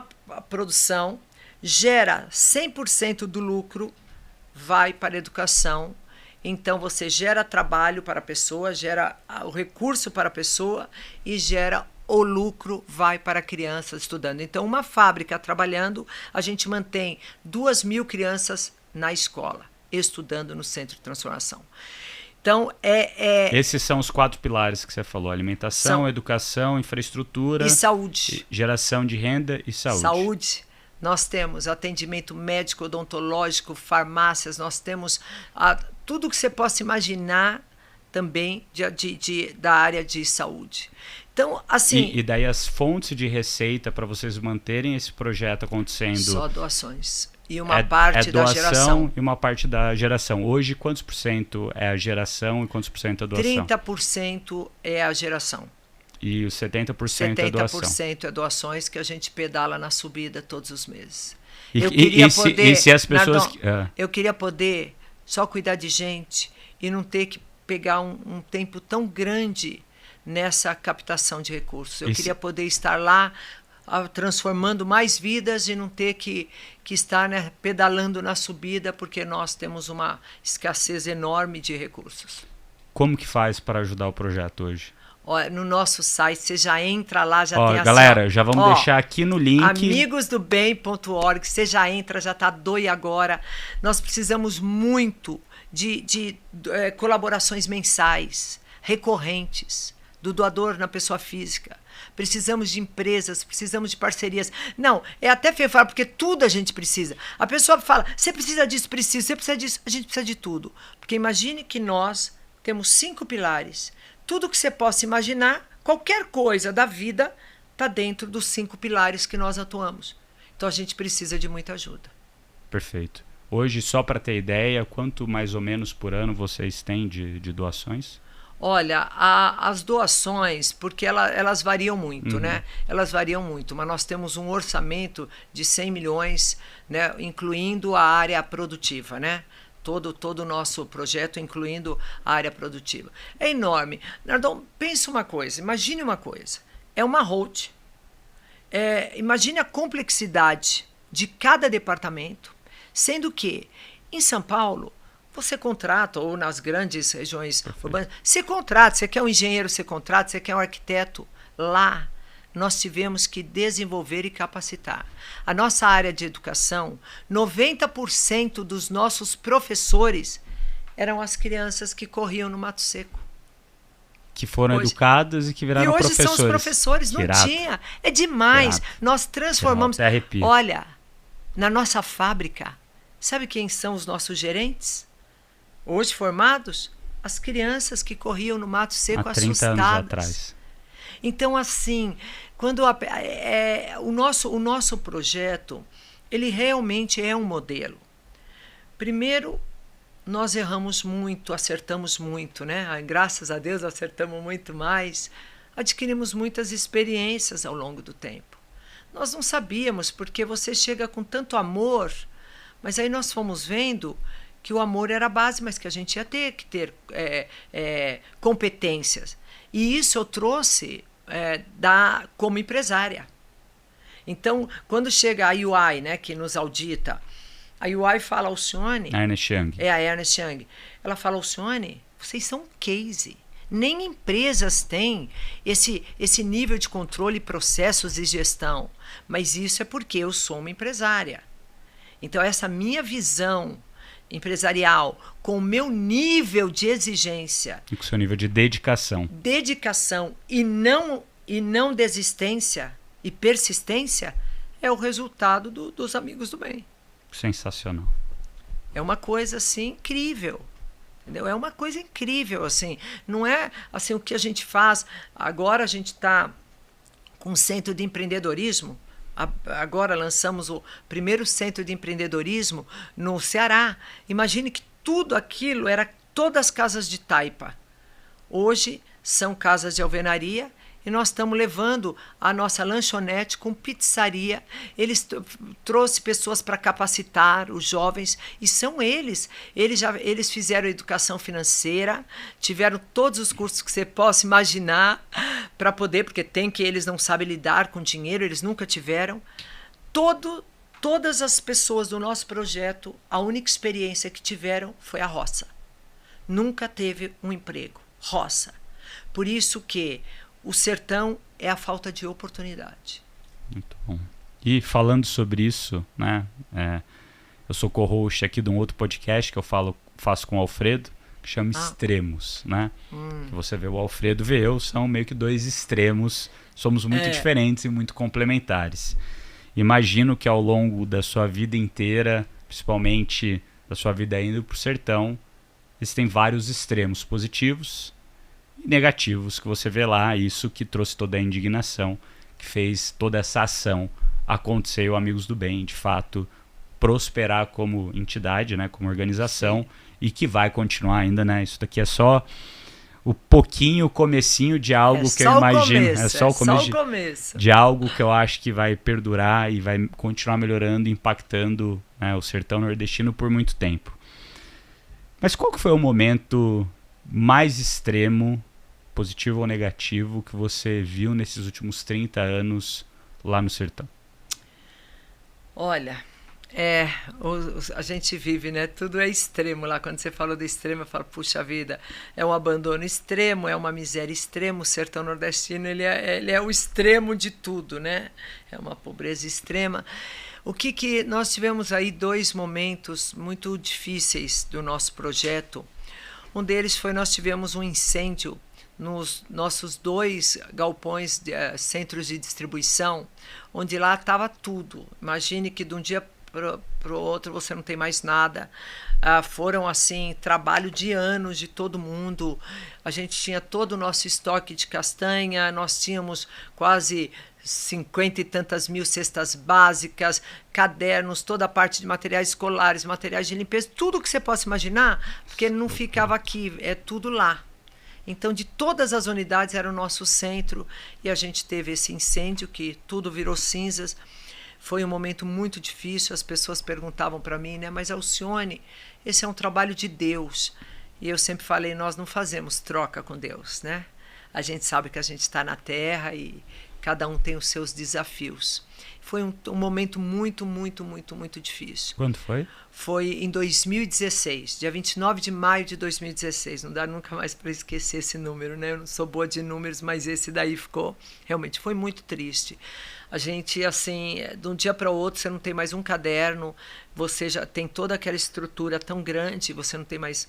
S1: produção gera 100% do lucro, vai para a educação. Então você gera trabalho para a pessoa, gera o recurso para a pessoa e gera o lucro, vai para crianças estudando. Então, uma fábrica trabalhando, a gente mantém 2.000 crianças na escola, estudando no Centro de Transformação. Então,
S2: esses são os 4 pilares que você falou: alimentação, educação, infraestrutura...
S1: E saúde.
S2: Geração de renda e saúde.
S1: Saúde. Nós temos atendimento médico, odontológico, farmácias, nós temos tudo que você possa imaginar também da área de saúde. Então, assim...
S2: E daí as fontes de receita para vocês manterem esse projeto acontecendo...
S1: Só doações. E uma parte da geração.
S2: E uma parte da geração. Hoje, quantos por cento é a geração e quantos por cento é a doação?
S1: 30% é a geração.
S2: E os 70% é a doação.
S1: 70% é doações, que a gente pedala na subida todos os meses.
S2: Se as pessoas...
S1: Eu queria poder só cuidar de gente e não ter que pegar um tempo tão grande nessa captação de recursos. Eu queria poder estar lá transformando mais vidas e não ter que estar, né, pedalando na subida, porque nós temos uma escassez enorme de recursos.
S2: Como que faz para ajudar o projeto hoje?
S1: No nosso site, você já entra lá, já tem
S2: galera, já vamos deixar aqui no link.
S1: amigosdobem.org, você já entra, já está doido agora. Nós precisamos muito de colaborações mensais, recorrentes, do doador na pessoa física. Precisamos de empresas, precisamos de parcerias. Não, é até feio falar, porque tudo a gente precisa. A pessoa fala, você precisa disso, você precisa disso. A gente precisa de tudo. Porque imagine que nós temos 5 pilares. Tudo que você possa imaginar, qualquer coisa da vida, está dentro dos 5 pilares que nós atuamos. Então a gente precisa de muita ajuda.
S2: Perfeito. Hoje, só para ter ideia, quanto mais ou menos por ano vocês têm de doações?
S1: Olha, as doações, porque elas variam muito, né? Elas variam muito, mas nós temos um orçamento de 100 milhões, né? Incluindo a área produtiva, né? Todo o nosso projeto, incluindo a área produtiva. É enorme. Nardon, pensa uma coisa, imagine uma coisa. É uma holding. Imagine a complexidade de cada departamento, sendo que em São Paulo, você contrata, ou nas grandes regiões urbanas, você contrata, você quer um engenheiro, você contrata, você quer um arquiteto lá, nós tivemos que desenvolver e capacitar. A nossa área de educação, 90% dos nossos professores eram as crianças que corriam no mato seco.
S2: Que foram educadas e que viraram professores.
S1: E hoje são os professores, não tinha. É demais. Nós transformamos... Olha, na nossa fábrica, sabe quem são os nossos gerentes? Hoje formados? As crianças que corriam no mato seco assustadas. Há 30 anos atrás. Então, assim, quando o nosso projeto, ele realmente é um modelo. Primeiro, nós erramos muito, acertamos muito, né? Graças a Deus acertamos muito mais. Adquirimos muitas experiências ao longo do tempo. Nós não sabíamos, porque você chega com tanto amor, mas aí nós fomos vendo que o amor era a base, mas que a gente ia ter que ter competências. E isso eu trouxe como empresária. Então, quando chega a UI, né, que nos audita, a UI fala, Alcione...
S2: A Ernst Young.
S1: A Ernst Young. Ela fala, Alcione, vocês são um case. Nem empresas têm esse nível de controle, processos e gestão. Mas isso é porque eu sou uma empresária. Então, essa minha visão empresarial, com o meu nível de exigência...
S2: E com o seu nível de dedicação.
S1: Dedicação e não desistência e persistência é o resultado dos amigos do bem.
S2: Sensacional.
S1: É uma coisa assim incrível, entendeu? É uma coisa incrível, assim. Não é assim o que a gente faz. Agora a gente está com um centro de empreendedorismo. Agora lançamos o primeiro centro de empreendedorismo no Ceará. Imagine que tudo aquilo era todas casas de taipa. Hoje são casas de alvenaria. E nós estamos levando a nossa lanchonete com pizzaria. Eles trouxe pessoas para capacitar os jovens. E são eles. Eles fizeram educação financeira, tiveram todos os cursos que você possa imaginar para poder, porque eles não sabem lidar com dinheiro, eles nunca tiveram. Todas as pessoas do nosso projeto, a única experiência que tiveram foi a roça. Nunca teve um emprego. Roça. Por isso que o sertão é a falta de oportunidade.
S2: Muito bom. E falando sobre isso, né? Eu sou co-host aqui de um outro podcast que eu faço com o Alfredo, que chama Extremos, né? Que você vê o Alfredo vê eu, são meio que dois extremos, somos muito diferentes e muito complementares. Imagino que ao longo da sua vida inteira, principalmente da sua vida indo para o sertão, existem vários extremos positivos e negativos que você vê lá, isso que trouxe toda a indignação, que fez toda essa ação acontecer, o Amigos do Bem, de fato, prosperar como entidade, né, como organização, e que vai continuar ainda, né? Isso daqui é só o comecinho de algo que eu imagino. É só o começo de algo que eu acho que vai perdurar e vai continuar melhorando, impactando, né, o sertão nordestino por muito tempo. Mas qual que foi o momento mais extremo, positivo ou negativo, que você viu nesses últimos 30 anos lá no sertão?
S1: Olha, a gente vive, né? Tudo é extremo lá. Quando você fala do extremo, eu falo, puxa vida, é um abandono extremo, é uma miséria extrema. O sertão nordestino, ele é o extremo de tudo, né? É uma pobreza extrema. O que nós tivemos aí 2 momentos muito difíceis do nosso projeto. Um deles foi, nós tivemos um incêndio nos nossos 2 galpões, centros de distribuição, onde lá estava tudo. Imagine que de um dia para o outro você não tem mais nada. Foram, assim, trabalho de anos de todo mundo. A gente tinha todo o nosso estoque de castanha, nós tínhamos quase 50 e tantas mil cestas básicas, cadernos, toda a parte de materiais escolares, materiais de limpeza, tudo que você possa imaginar, porque não ficava aqui, é tudo lá. Então, de todas as unidades era o nosso centro, e a gente teve esse incêndio que tudo virou cinzas. Foi um momento muito difícil, as pessoas perguntavam para mim, né? Mas Alcione, esse é um trabalho de Deus. E eu sempre falei, nós não fazemos troca com Deus, né? A gente sabe que a gente está na terra e cada um tem os seus desafios. Foi um momento muito, muito, muito, muito difícil.
S2: Quando foi?
S1: Foi em 2016, dia 29 de maio de 2016. Não dá nunca mais para esquecer esse número, né? Eu não sou boa de números, mas esse daí ficou... Realmente, foi muito triste. A gente, assim, de um dia para o outro, você não tem mais um caderno, você já tem toda aquela estrutura tão grande, você não tem mais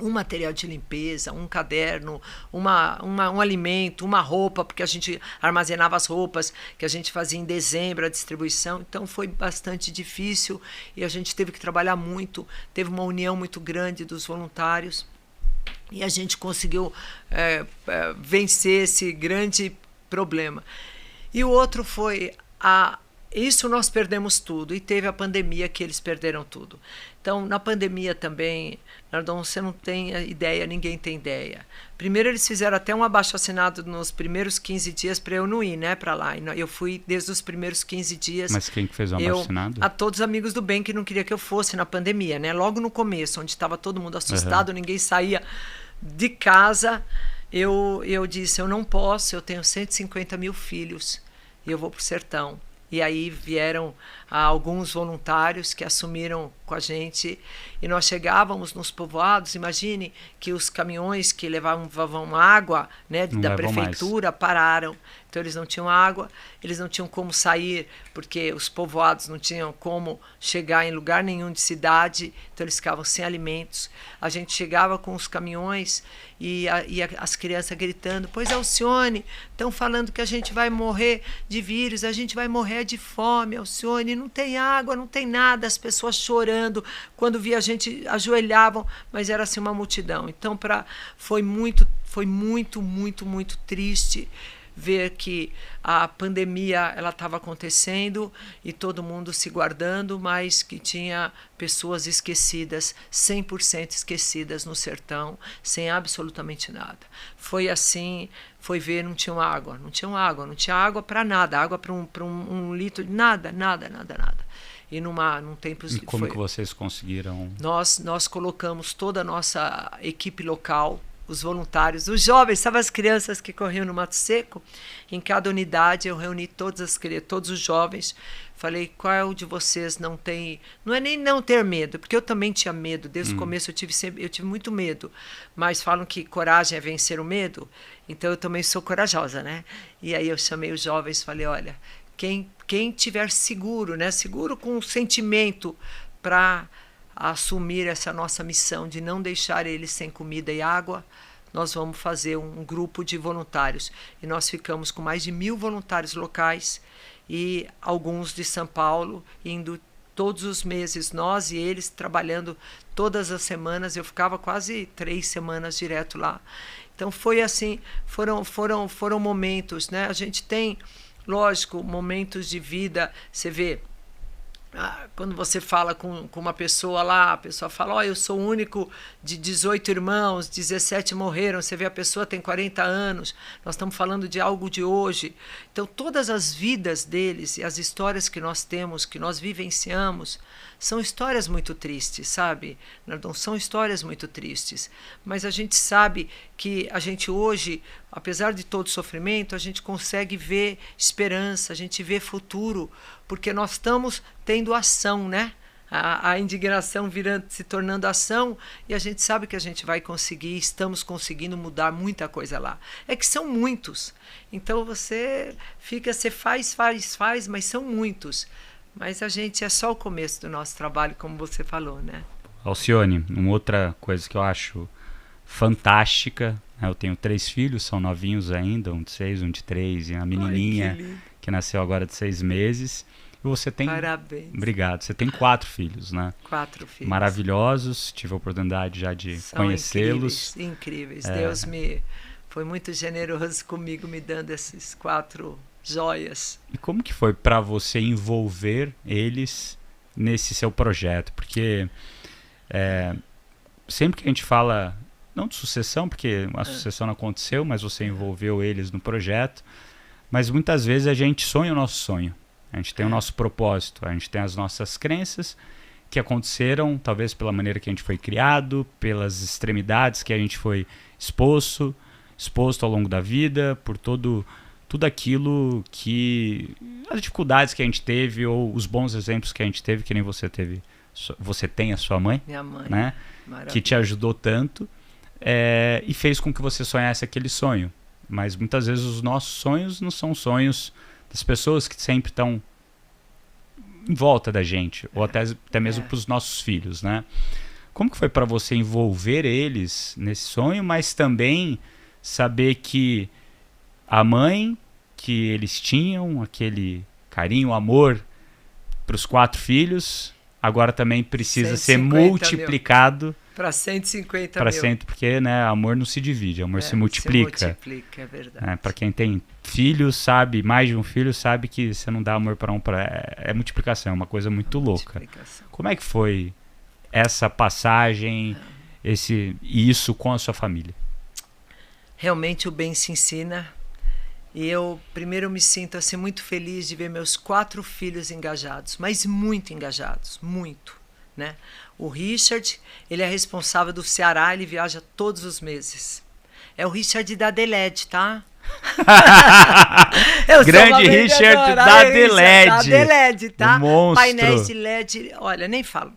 S1: um material de limpeza, um caderno, um alimento, uma roupa, porque a gente armazenava as roupas que a gente fazia em dezembro, a distribuição. Então foi bastante difícil e a gente teve que trabalhar muito. Teve uma união muito grande dos voluntários e a gente conseguiu vencer esse grande problema. E o outro foi isso nós perdemos tudo, e teve a pandemia que eles perderam tudo. Então, na pandemia também, Nardon, você não tem ideia, ninguém tem ideia. Primeiro eles fizeram até um abaixo-assinado nos primeiros 15 dias para eu não ir, né, para lá. Eu fui desde os primeiros 15 dias.
S2: Mas quem que fez o abaixo-assinado?
S1: A todos os amigos do bem que não queria que eu fosse na pandemia, né? Logo no começo, onde estava todo mundo assustado, ninguém saía de casa. Eu disse, eu não posso, eu tenho 150 mil filhos e eu vou para o sertão. E aí vieram alguns voluntários que assumiram com a gente e nós chegávamos nos povoados. Imagine que os caminhões que levavam água, né, da prefeitura pararam. Então eles não tinham água, eles não tinham como sair, porque os povoados não tinham como chegar em lugar nenhum de cidade, então eles ficavam sem alimentos. A gente chegava com os caminhões e as crianças gritando, pois Alcione, estão falando que a gente vai morrer de vírus, a gente vai morrer de fome, Alcione, não tem água, não tem nada, as pessoas chorando, quando via a gente ajoelhavam, mas era assim uma multidão. Então foi muito, muito, muito triste ver que a pandemia ela estava acontecendo e todo mundo se guardando, mas que tinha pessoas esquecidas, 100% esquecidas no sertão, sem absolutamente nada. Foi assim, foi ver, não tinha água para nada, água para um litro, nada. E num tempo...
S2: E como que vocês conseguiram?
S1: Nós colocamos toda a nossa equipe local, os voluntários, os jovens, sabe as crianças que corriam no Mato Seco? Em cada unidade eu reuni todos os jovens, falei, qual de vocês não tem... Não é nem não ter medo, porque eu também tinha medo, desde o começo eu tive muito medo, mas falam que coragem é vencer o medo, então eu também sou corajosa, né? E aí eu chamei os jovens, falei, olha, quem tiver seguro, né? Seguro com o sentimento para assumir essa nossa missão de não deixar eles sem comida e água, nós vamos fazer um grupo de voluntários. E nós ficamos com mais de 1.000 voluntários locais e alguns de São Paulo, indo todos os meses, nós e eles, trabalhando todas as semanas. Eu ficava quase 3 semanas direto lá. Então foi assim, foram momentos, né? A gente tem, lógico, momentos de vida, você vê, quando você fala com uma pessoa lá, a pessoa fala, eu sou o único de 18 irmãos, 17 morreram, você vê a pessoa tem 40 anos, nós estamos falando de algo de hoje. Então todas as vidas deles e as histórias que nós temos, que nós vivenciamos, são histórias muito tristes, sabe? Nardon, são histórias muito tristes, mas a gente sabe que a gente hoje, apesar de todo sofrimento, a gente consegue ver esperança, a gente vê futuro, porque nós estamos tendo ação, né? A indignação se tornando ação, e a gente sabe que a gente vai conseguir, estamos conseguindo mudar muita coisa lá. É que são muitos, então você faz, mas são muitos. Mas a gente é só o começo do nosso trabalho, como você falou, né?
S2: Alcione, uma outra coisa que eu acho fantástica, né? Eu tenho 3 filhos, são novinhos ainda, um de 6, um de 3, e a menininha que nasceu agora de 6 meses. E você tem...
S1: Parabéns.
S2: Obrigado. Você tem 4 filhos, né?
S1: 4 filhos.
S2: Maravilhosos. Tive a oportunidade já de conhecê-los.
S1: Incríveis. Deus foi muito generoso comigo, me dando esses 4 joias.
S2: E como que foi para você envolver eles nesse seu projeto? Porque sempre que a gente fala, não de sucessão, porque a sucessão não aconteceu, mas você envolveu eles no projeto, mas muitas vezes a gente sonha o nosso sonho. A gente tem o nosso propósito, a gente tem as nossas crenças que aconteceram, talvez pela maneira que a gente foi criado, pelas extremidades que a gente foi exposto ao longo da vida, por todo tudo aquilo que... as dificuldades que a gente teve ou os bons exemplos que a gente teve, que nem você teve. Você tem a sua mãe,
S1: Minha mãe,
S2: né? Que te ajudou tanto e fez com que você sonhasse aquele sonho. Mas muitas vezes os nossos sonhos não são sonhos das pessoas que sempre estão em volta da gente, ou até mesmo para os nossos filhos, né? Como que foi para você envolver eles nesse sonho, mas também saber que a mãe que eles tinham, aquele carinho, amor para os 4 filhos, agora também precisa ser multiplicado
S1: para 150
S2: mil. Porque, né, amor não se divide, amor se multiplica.
S1: Se multiplica, é verdade.
S2: Para quem tem filhos, sabe, mais de um filho, sabe que você não dá amor para um, é multiplicação, é uma coisa muito louca. Como é que foi essa passagem, isso com a sua família?
S1: Realmente o bem se ensina. E eu, primeiro, me sinto assim, muito feliz de ver meus 4 filhos engajados, mas muito engajados, muito, né? O Richard, ele é responsável do Ceará, ele viaja todos os meses. É o Richard da Deled, tá?
S2: Grande Richard da Deled.
S1: Da Deled, tá?
S2: Um monstro.
S1: Painéis de LED, olha, nem falo.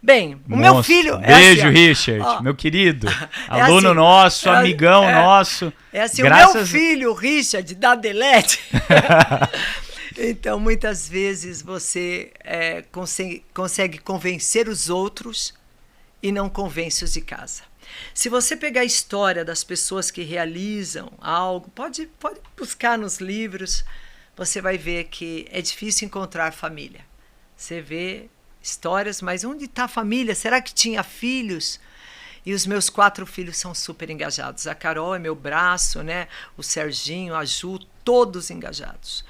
S1: Bem, o meu filho...
S2: Beijo, assim, Richard, meu querido. Aluno assim, nosso, amigão nosso.
S1: É assim, o meu filho, Richard, da Deled... Então, muitas vezes você consegue convencer os outros e não convence os de casa. Se você pegar a história das pessoas que realizam algo, pode buscar nos livros, você vai ver que é difícil encontrar família. Você vê histórias, mas onde está a família? Será que tinha filhos? E os meus 4 filhos são super engajados. A Carol é meu braço, né? O Serginho, a Ju, todos engajados.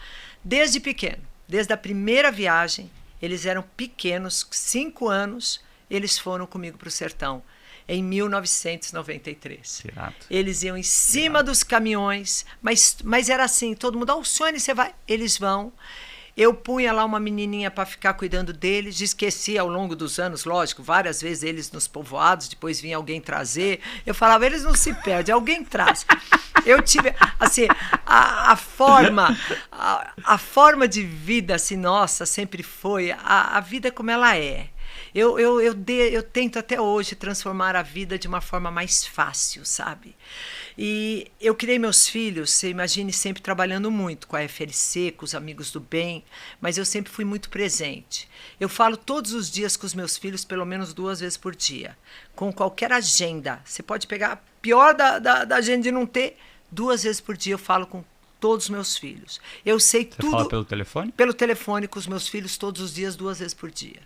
S1: Desde pequeno, desde a primeira viagem, eles eram pequenos, 5 anos, eles foram comigo para o sertão, em 1993. Eles iam em cima dos caminhões, mas era assim, todo mundo, Alcione, você vai? Eles vão. Eu punha lá uma menininha para ficar cuidando deles, esqueci ao longo dos anos, lógico, várias vezes eles nos povoados, depois vinha alguém trazer. Eu falava, eles não se perdem, alguém traz. Eu tive, assim, a forma de vida, assim, nossa, sempre foi a vida como ela é. Eu tento até hoje transformar a vida de uma forma mais fácil, sabe? E eu criei meus filhos, você imagine, sempre trabalhando muito com a FLC, com os amigos do bem, mas eu sempre fui muito presente. Eu falo todos os dias com os meus filhos, pelo menos 2 vezes por dia, com qualquer agenda. Você pode pegar a pior da agenda de não ter, 2 vezes por dia eu falo com todos os meus filhos. Eu sei tudo. Você
S2: fala pelo telefone?
S1: Pelo telefone com os meus filhos todos os dias, 2 vezes por dia.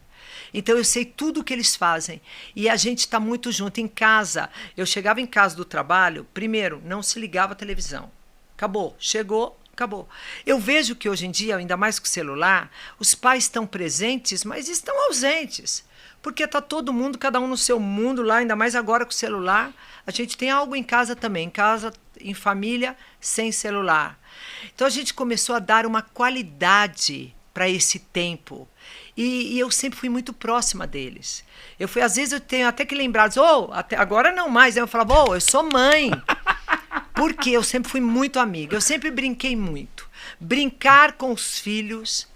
S1: Então eu sei tudo o que eles fazem e a gente está muito junto em casa. Eu chegava em casa do trabalho, primeiro, não se ligava a televisão. Acabou, chegou, acabou. Eu vejo que hoje em dia, ainda mais com o celular, os pais estão presentes, mas estão ausentes. Porque está todo mundo, cada um no seu mundo lá, ainda mais agora com o celular. A gente tem algo em casa também, em casa, em família, sem celular. Então a gente começou a dar uma qualidade para esse tempo. E eu sempre fui muito próxima deles. Às vezes eu tenho até que lembrar, até agora não mais. Aí eu falava, eu sou mãe. Porque eu sempre fui muito amiga, eu sempre brinquei muito. Brincar com os filhos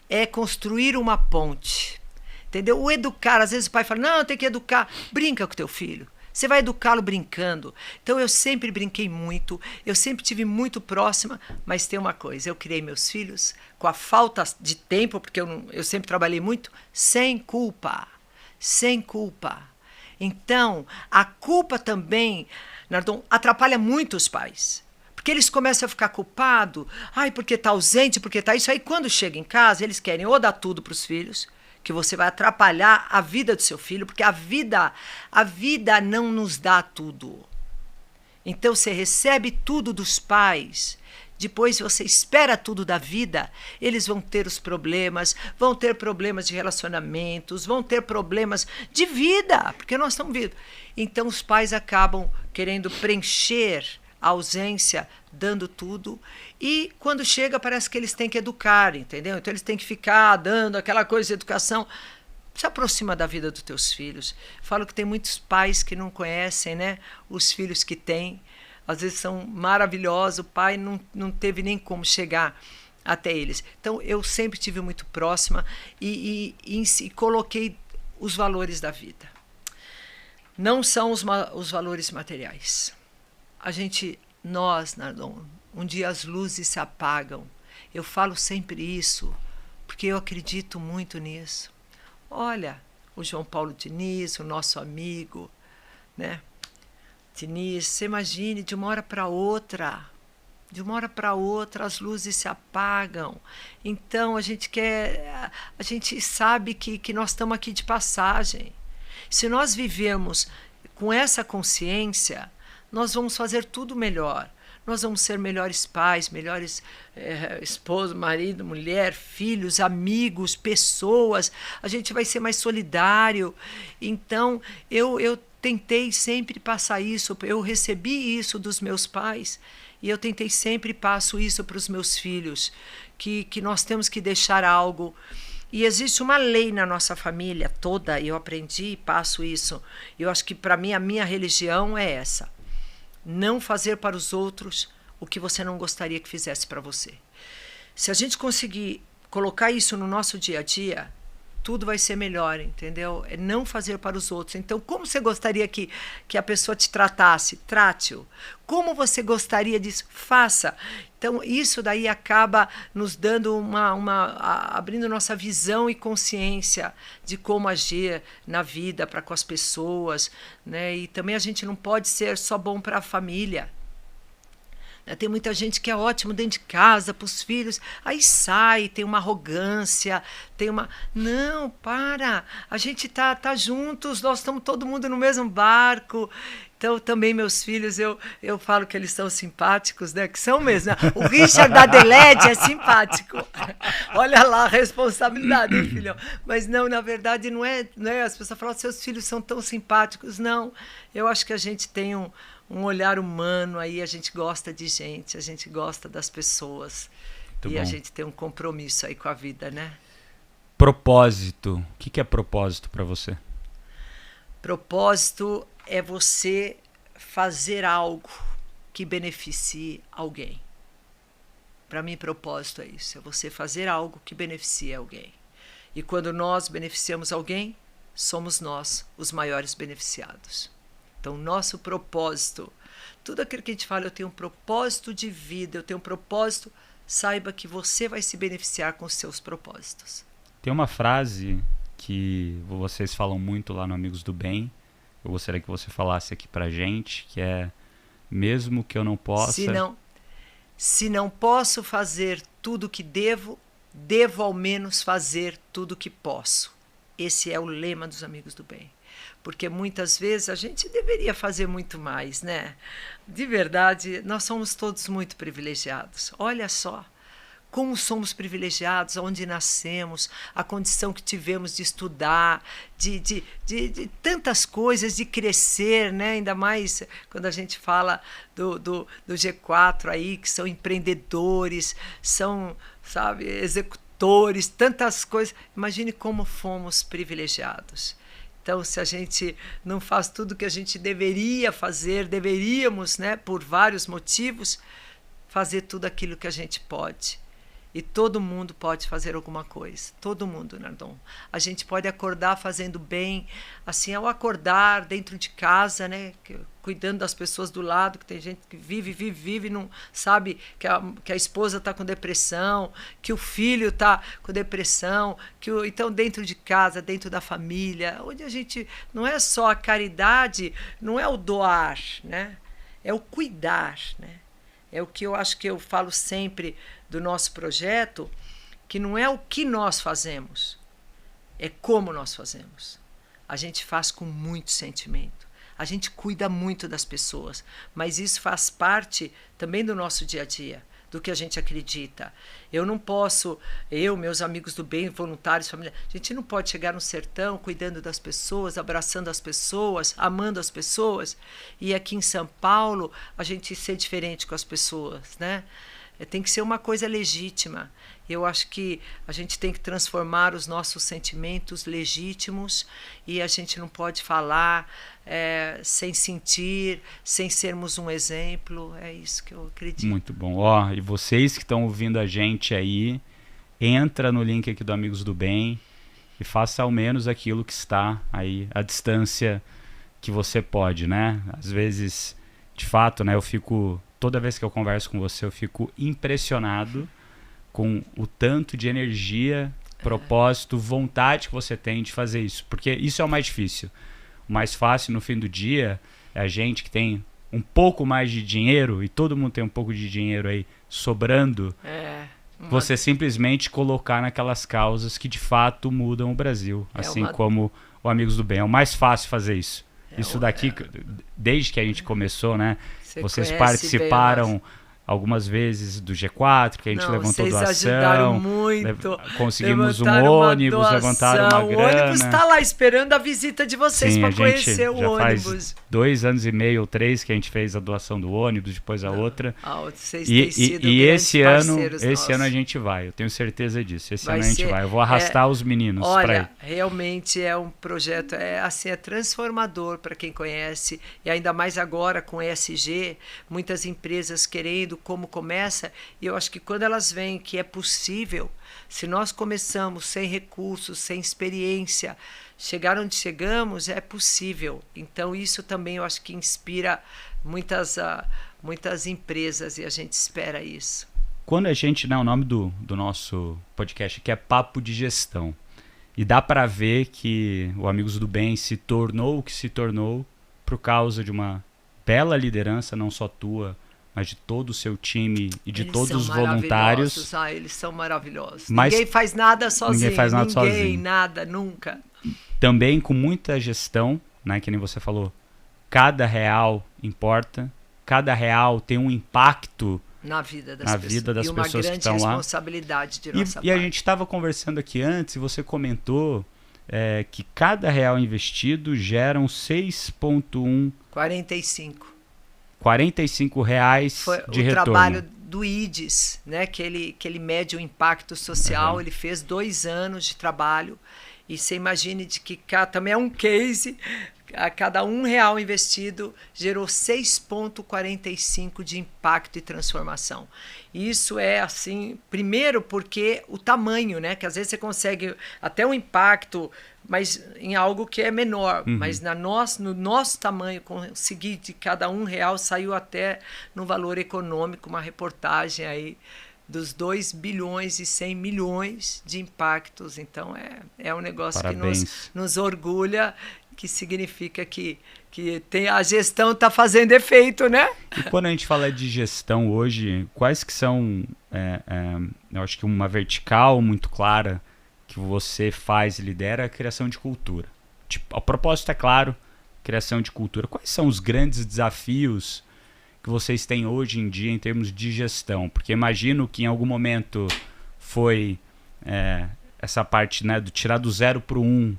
S1: é construir uma ponte. Entendeu? O educar, às vezes o pai fala, não, tem que educar. Brinca com o teu filho. Você vai educá-lo brincando. Então eu sempre brinquei muito, eu sempre tive muito próxima, mas tem uma coisa, eu criei meus filhos com a falta de tempo, porque eu sempre trabalhei muito, sem culpa. Sem culpa. Então, a culpa também, Nardon, atrapalha muito os pais. Porque eles começam a ficar culpados, porque está ausente, porque está isso. Aí quando chega em casa, eles querem ou dar tudo para os filhos, que você vai atrapalhar a vida do seu filho, porque a vida não nos dá tudo. Então você recebe tudo dos pais, depois você espera tudo da vida, eles vão ter os problemas, vão ter problemas de relacionamentos, vão ter problemas de vida, porque nós estamos vivos. Então os pais acabam querendo preencher a ausência, dando tudo, e quando chega parece que eles têm que educar, entendeu? Então eles têm que ficar dando aquela coisa de educação. Se aproxima da vida dos teus filhos. Falo que tem muitos pais que não conhecem, né, os filhos que têm. às vezes são maravilhosos, o pai não teve nem como chegar até eles. Então, eu sempre tive muito próxima e coloquei os valores da vida. Não são os valores materiais. Nós, Nardon, um dia as luzes se apagam. Eu falo sempre isso, porque eu acredito muito nisso. Olha, o João Paulo Diniz, o nosso amigo, né? Diniz, você imagine, de uma hora para outra, as luzes se apagam. Então, a gente sabe que nós estamos aqui de passagem. Se nós vivemos com essa consciência, nós vamos fazer tudo melhor. Nós vamos ser melhores pais, melhores esposo, marido, mulher, filhos, amigos, pessoas. A gente vai ser mais solidário. Então, eu tentei sempre passar isso. Eu recebi isso dos meus pais e eu tentei sempre passo isso para os meus filhos, que nós temos que deixar algo. E existe uma lei na nossa família toda, eu aprendi e passo isso. Eu acho que para mim a minha religião é essa. Não fazer para os outros o que você não gostaria que fizesse para você. Se a gente conseguir colocar isso no nosso dia a dia, tudo vai ser melhor, entendeu? É não fazer para os outros. Então, como você gostaria que a pessoa te tratasse? Trate-o. Como você gostaria disso? Faça. Então, isso daí acaba nos dando abrindo nossa visão e consciência de como agir na vida para com as pessoas, né? E também a gente não pode ser só bom para a família. Tem muita gente que é ótimo dentro de casa, para os filhos, aí sai, tem uma arrogância, tem uma... Não, para, a gente tá juntos, nós estamos todo mundo no mesmo barco. Então, também meus filhos, eu falo que eles são simpáticos, né? Que são mesmo. Né? O Richard da Adelaide é simpático. Olha lá a responsabilidade, hein, filhão? Mas não, na verdade, não é. As pessoas falam, seus filhos são tão simpáticos. Não, eu acho que a gente tem um olhar humano aí, a gente gosta de gente, a gente gosta das pessoas. Muito bom. A gente tem um compromisso aí com a vida, né?
S2: Propósito. O que é propósito para você?
S1: Propósito é você fazer algo que beneficie alguém. Para mim, propósito é isso. É você fazer algo que beneficie alguém. E quando nós beneficiamos alguém, somos nós os maiores beneficiados. Então, nosso propósito, tudo aquilo que a gente fala, eu tenho um propósito de vida, eu tenho um propósito, saiba que você vai se beneficiar com os seus propósitos.
S2: Tem uma frase que vocês falam muito lá no Amigos do Bem, eu gostaria que você falasse aqui pra gente, que é, mesmo que eu não possa...
S1: Se não posso fazer tudo o que devo ao menos fazer tudo o que posso. Esse é o lema dos Amigos do Bem. Porque muitas vezes a gente deveria fazer muito mais, né? De verdade, nós somos todos muito privilegiados. Olha só como somos privilegiados, onde nascemos, a condição que tivemos de estudar, de tantas coisas, de crescer, né? Ainda mais quando a gente fala do G4 aí, que são empreendedores, são, sabe, executores, tantas coisas. Imagine como fomos privilegiados. Então, se a gente não faz tudo o que a gente deveria fazer, deveríamos, né, por vários motivos, fazer tudo aquilo que a gente pode. E todo mundo pode fazer alguma coisa. Todo mundo, Nardon. A gente pode acordar fazendo bem, assim, ao acordar dentro de casa, né, cuidando das pessoas do lado, que tem gente que vive, não sabe que a esposa está com depressão, que o filho está com depressão, então dentro de casa, dentro da família, onde a gente, não é só a caridade, não é o doar, né, é o cuidar, né, é o que eu acho que eu falo sempre do nosso projeto, que não é o que nós fazemos, é como nós fazemos. A gente faz com muito sentimento. A gente cuida muito das pessoas, mas isso faz parte também do nosso dia a dia, do que a gente acredita. Eu não posso, meus amigos do bem, voluntários, família, a gente não pode chegar no sertão cuidando das pessoas, abraçando as pessoas, amando as pessoas, e aqui em São Paulo a gente ser diferente com as pessoas, né? Tem que ser uma coisa legítima. Eu acho que a gente tem que transformar os nossos sentimentos legítimos e a gente não pode falar sem sentir, sem sermos um exemplo. É isso que eu acredito.
S2: Muito bom. E vocês que estão ouvindo a gente aí, entra no link aqui do Amigos do Bem e faça ao menos aquilo que está aí à distância que você pode, né? Às vezes, de fato, né, toda vez que eu converso com você, eu fico impressionado com o tanto de energia, propósito, vontade que você tem de fazer isso. Porque isso é o mais difícil. O mais fácil no fim do dia é a gente que tem um pouco mais de dinheiro, e todo mundo tem um pouco de dinheiro aí sobrando, você simplesmente colocar naquelas causas que de fato mudam o Brasil. Como o Amigos do Bem. É o mais fácil fazer isso. Isso daqui, desde que a gente começou, né? Vocês participaram algumas vezes do G4, que a gente levantou doação. Vocês ajudaram muito. Conseguimos um ônibus, levantaram uma grana.
S1: O ônibus está lá esperando a visita de vocês para conhecer o ônibus.
S2: Faz 2 anos e meio ou 3 que a gente fez a doação do ônibus, depois a outra.
S1: Vocês têm sido
S2: esse ano a gente vai, eu tenho certeza disso. Esse ano a gente vai. Eu vou arrastar os meninos para ir.
S1: Olha, realmente é um projeto, é transformador para quem conhece, e ainda mais agora com ESG, muitas empresas querendo como começa, e eu acho que quando elas veem que é possível, se nós começamos sem recursos, sem experiência, chegar onde chegamos, é possível. Então isso também eu acho que inspira muitas empresas, e a gente espera isso.
S2: Quando a gente, o nome do nosso podcast aqui é Papo de Gestão, e dá para ver que o Amigos do Bem se tornou o que se tornou por causa de uma bela liderança, não só tua, mas de todo o seu time e de todos os voluntários.
S1: Eles são maravilhosos. Ninguém faz nada sozinho. Nada, nunca.
S2: Também com muita gestão, né? Que nem você falou, cada real importa, cada real tem um impacto
S1: na vida das
S2: pessoas,
S1: e uma grande responsabilidade de nossa parte.
S2: E a gente estava conversando aqui antes, e você comentou que cada real investido gera um 6,1... 45 reais de retorno.
S1: Foi o trabalho do IDES, né, que ele mede o impacto social. Ele fez 2 anos de trabalho, e você imagine de que também é um case, a cada R$1 investido gerou 6,45 de impacto e transformação. Isso é assim, primeiro porque o tamanho, né, que às vezes você consegue até um impacto, mas em algo que é menor, mas no nosso tamanho, conseguir de cada R$1 saiu até no valor econômico, uma reportagem aí dos 2 bilhões e 100 milhões de impactos. Então é um negócio
S2: Parabéns.
S1: Que nos orgulha, que significa que a gestão está fazendo efeito, né?
S2: E quando a gente fala de gestão hoje, quais que são, eu acho que uma vertical muito clara que você faz e lidera é a criação de cultura. O propósito é claro, criação de cultura. Quais são os grandes desafios que vocês têm hoje em dia em termos de gestão? Porque imagino que em algum momento foi essa parte, né, do tirar do 0 para o 1,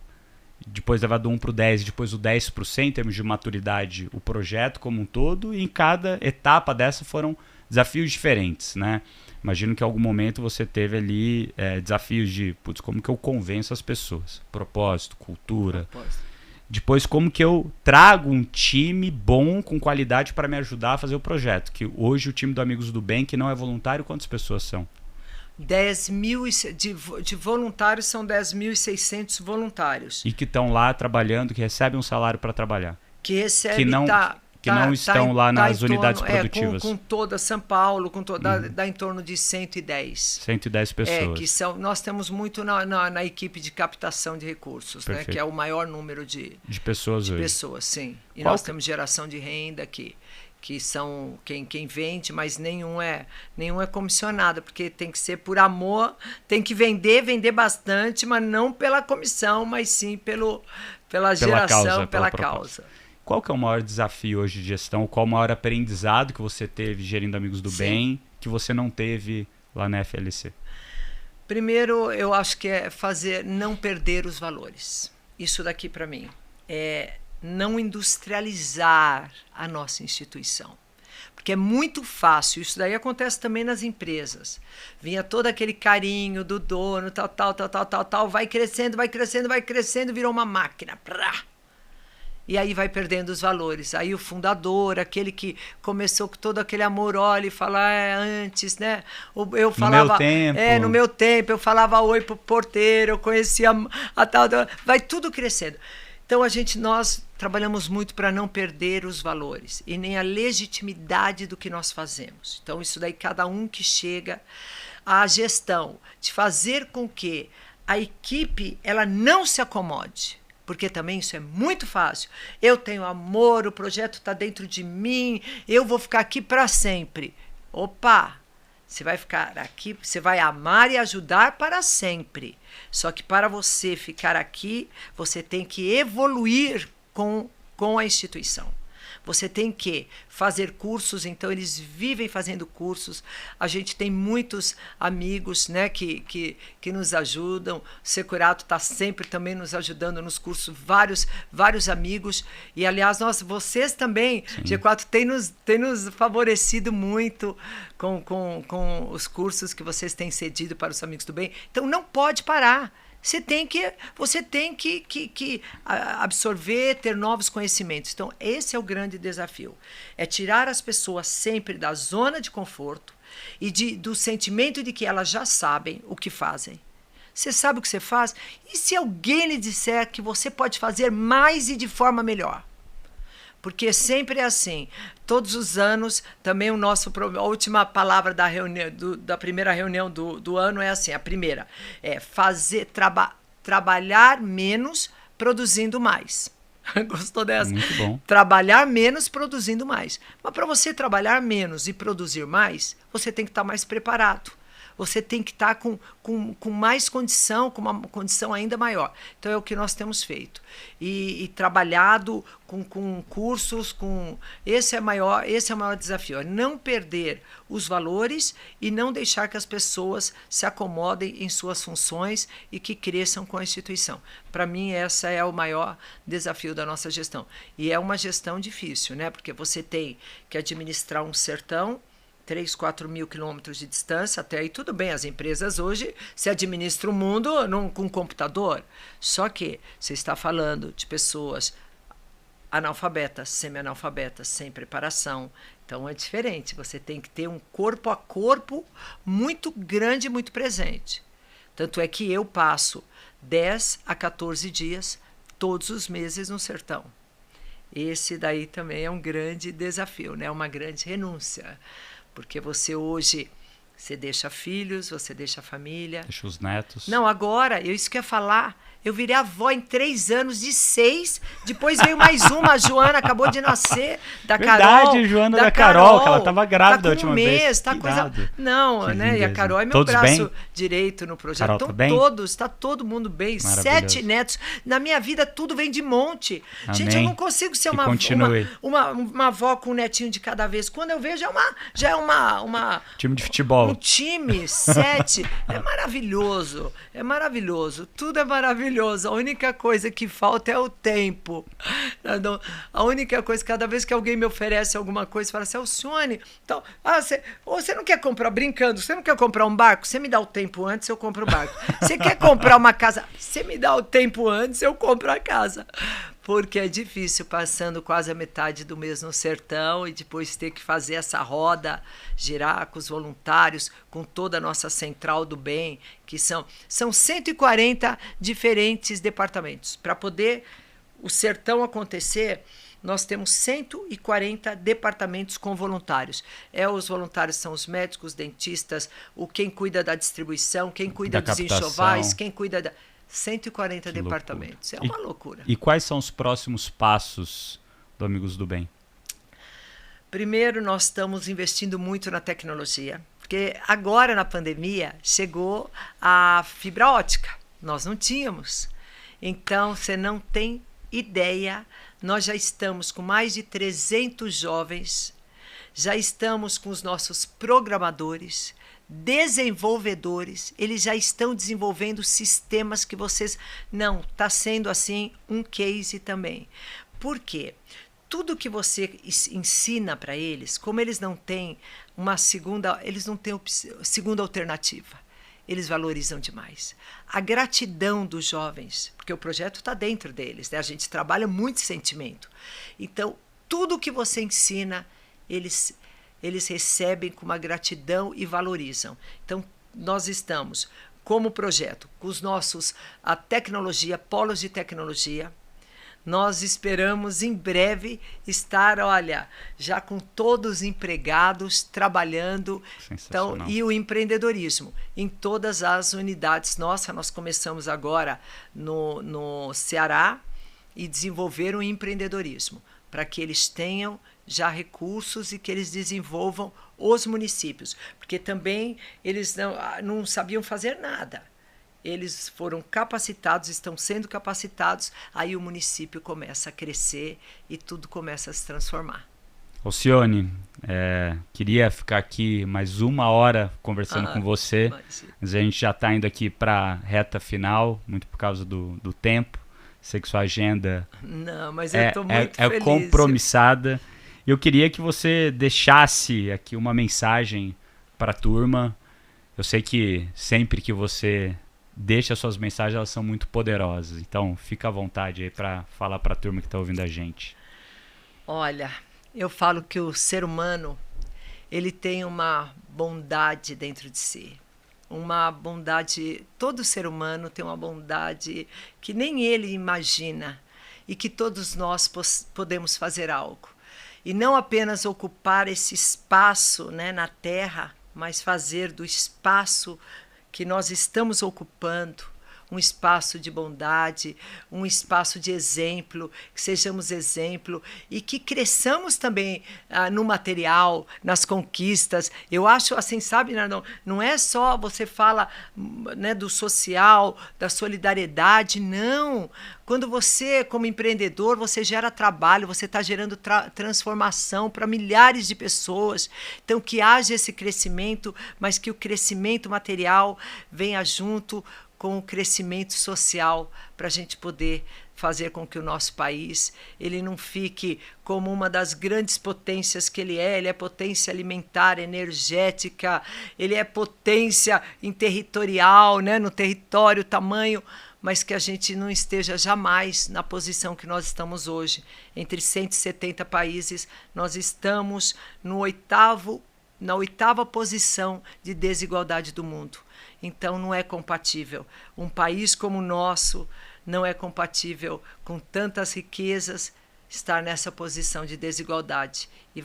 S2: depois levar do 1 para o 10, depois do 10 para o 100 em termos de maturidade, o projeto como um todo, e em cada etapa dessa foram desafios diferentes, né? Imagino que em algum momento você teve ali desafios de, como que eu convenço as pessoas? Propósito, cultura. Depois, como que eu trago um time bom, com qualidade, para me ajudar a fazer o projeto? Que hoje o time do Amigos do Bem, que não é voluntário, quantas pessoas são?
S1: 10.000 de voluntários, são 10.600 voluntários.
S2: E que estão lá trabalhando, que recebem um salário para trabalhar.
S1: Que recebem...
S2: Que não estão lá nas unidades produtivas.
S1: Com toda São Paulo, dá em torno de 110.
S2: 110 pessoas.
S1: Nós temos muito na equipe de captação de recursos, né, que é o maior número de
S2: pessoas hoje.
S1: Pessoas, sim. E nós temos geração de renda que são quem vende, mas nenhum é comissionado, porque tem que ser por amor, tem que vender bastante, mas não pela comissão, mas sim pela geração, pela causa.
S2: Qual que é o maior desafio hoje de gestão? Qual o maior aprendizado que você teve gerindo Amigos do Bem, que você não teve lá na FLC?
S1: Primeiro, eu acho que é não perder os valores. Isso daqui para mim é não industrializar a nossa instituição. Porque é muito fácil. Isso daí acontece também nas empresas. Vinha todo aquele carinho do dono, tal, vai crescendo, virou uma máquina. E aí vai perdendo os valores. Aí o fundador, aquele que começou com todo aquele amor, olha e fala antes, né? Eu falava, no meu tempo, eu falava oi pro porteiro, eu conhecia a tal, vai tudo crescendo. Então nós trabalhamos muito para não perder os valores e nem a legitimidade do que nós fazemos. Então isso daí cada um que chega, a gestão de fazer com que a equipe ela não se acomode. Porque também isso é muito fácil. Eu tenho amor, o projeto está dentro de mim, eu vou ficar aqui para sempre. Opa! Você vai ficar aqui, você vai amar e ajudar para sempre. Só que para você ficar aqui, você tem que evoluir com a instituição. Você tem que fazer cursos, então eles vivem fazendo cursos. A gente tem muitos amigos, né, que nos ajudam. O Securato está sempre também nos ajudando nos cursos, vários amigos. E, aliás, vocês também, sim. G4, tem nos favorecido muito com os cursos que vocês têm cedido para os amigos do bem. Então, não pode parar. Você tem que absorver, ter novos conhecimentos. Então, esse é o grande desafio. É tirar as pessoas sempre da zona de conforto e do sentimento de que elas já sabem o que fazem. Você sabe o que você faz? E se alguém lhe disser que você pode fazer mais e de forma melhor? Porque sempre é assim. Todos os anos, também a última palavra da reunião, da primeira reunião do ano é assim, a primeira é trabalhar menos, produzindo mais. Gostou dessa?
S2: Muito bom.
S1: Trabalhar menos, produzindo mais. Mas para você trabalhar menos e produzir mais, você tem que estar mais preparado. Você tem que estar com mais condição, com uma condição ainda maior. Então, é o que nós temos feito. E trabalhado com cursos, esse é o maior desafio, é não perder os valores e não deixar que as pessoas se acomodem em suas funções e que cresçam com a instituição. Para mim, esse é o maior desafio da nossa gestão. E é uma gestão difícil, né? Porque você tem que administrar um sertão, 3, 4 mil quilômetros de distância, até aí tudo bem, as empresas hoje se administram o mundo com computador. Só que você está falando de pessoas analfabetas, semi-analfabetas, sem preparação. Então é diferente, você tem que ter um corpo a corpo muito grande e muito presente. Tanto é que eu passo 10 a 14 dias todos os meses no sertão. Esse daí também é um grande desafio, né? Uma grande renúncia. Porque você hoje, você deixa filhos, você deixa família.
S2: Deixa os netos.
S1: Não, agora, isso que eu ia falar, eu virei avó em 3 anos de 6, depois veio mais uma, a Joana acabou de nascer, da Carol.
S2: Verdade, Joana da Carol, que ela estava grávida a última vez.
S1: Tá coisa... Não, que né? E a Carol é meu
S2: todos
S1: braço
S2: bem?
S1: Direito no projeto.
S2: Carol,
S1: então, tá todo mundo bem. 7 netos. Na minha vida, tudo vem de monte.
S2: Amém.
S1: Gente, eu não consigo ser uma avó com um netinho de cada vez. Quando eu vejo, já é uma
S2: time de futebol.
S1: Um time, 7. É maravilhoso. É maravilhoso. Tudo é maravilhoso. A única coisa que falta é o tempo. A única coisa, cada vez que alguém me oferece alguma coisa, fala assim, Alcione, então, você não quer comprar, brincando, você não quer comprar um barco? Você me dá o tempo antes, eu compro o barco. Você quer comprar uma casa? Você me dá o tempo antes, eu compro a casa. Porque é difícil, passando quase a metade do mês no sertão e depois ter que fazer essa roda, girar com os voluntários, com toda a nossa central do bem, que são 140 diferentes departamentos. Para poder o sertão acontecer, nós temos 140 departamentos com voluntários. Os voluntários são os médicos, os dentistas, quem cuida da distribuição, quem cuida dos enxovais, quem cuida da... 140 departamentos. É uma loucura.
S2: E quais são os próximos passos do Amigos do Bem?
S1: Primeiro, nós estamos investindo muito na tecnologia, porque agora na pandemia chegou a fibra ótica. Nós não tínhamos. Então, você não tem ideia. Nós já estamos com mais de 300 jovens, já estamos com os nossos programadores, desenvolvedores, eles já estão desenvolvendo sistemas que vocês... Não, está sendo assim um case também. Por quê? tudo que você ensina para eles, como eles não têm segunda alternativa, eles valorizam demais. A gratidão dos jovens, porque o projeto está dentro deles, né? A gente trabalha muito sentimento. Então, tudo que você ensina, eles recebem com uma gratidão e valorizam. Então, nós estamos, como projeto, com os nossos polos de tecnologia. Nós esperamos em breve estar, já com todos empregados, trabalhando. Então, e o empreendedorismo em todas as unidades. Nós começamos agora no Ceará e desenvolver o empreendedorismo, para que eles tenham já recursos e que eles desenvolvam os municípios. Porque também eles não sabiam fazer nada. Eles foram capacitados, estão sendo capacitados, aí o município começa a crescer e tudo começa a se transformar.
S2: Alcione, queria ficar aqui mais 1 hora conversando com você, mas a gente já está indo aqui para a reta final, muito por causa do tempo. Sei que sua agenda
S1: eu tô muito feliz.
S2: Compromissada. Eu queria que você deixasse aqui uma mensagem para a turma. Eu sei que sempre que você deixa as suas mensagens, elas são muito poderosas. Então, fica à vontade aí para falar para a turma que está ouvindo a gente.
S1: Olha, eu falo que o ser humano, ele tem uma bondade dentro de si. Uma bondade, todo ser humano tem uma bondade que nem ele imagina e que todos nós podemos fazer algo. E não apenas ocupar esse espaço, né, na Terra, mas fazer do espaço que nós estamos ocupando um espaço de bondade, um espaço de exemplo, que sejamos exemplo e que cresçamos também no material, nas conquistas. Eu acho assim, sabe, não é só você fala, né, do social, da solidariedade, não. Quando você, como empreendedor, você gera trabalho, você está gerando transformação para milhares de pessoas. Então, que haja esse crescimento, mas que o crescimento material venha junto com o crescimento social, para a gente poder fazer com que o nosso país ele não fique como uma das grandes potências que ele é potência alimentar, energética, ele é potência em territorial, né, no território, tamanho, mas que a gente não esteja jamais na posição que nós estamos hoje. Entre 170 países, nós estamos na oitava posição de desigualdade do mundo. Então, não é compatível. Um país como o nosso não é compatível com tantas riquezas estar nessa posição de desigualdade. E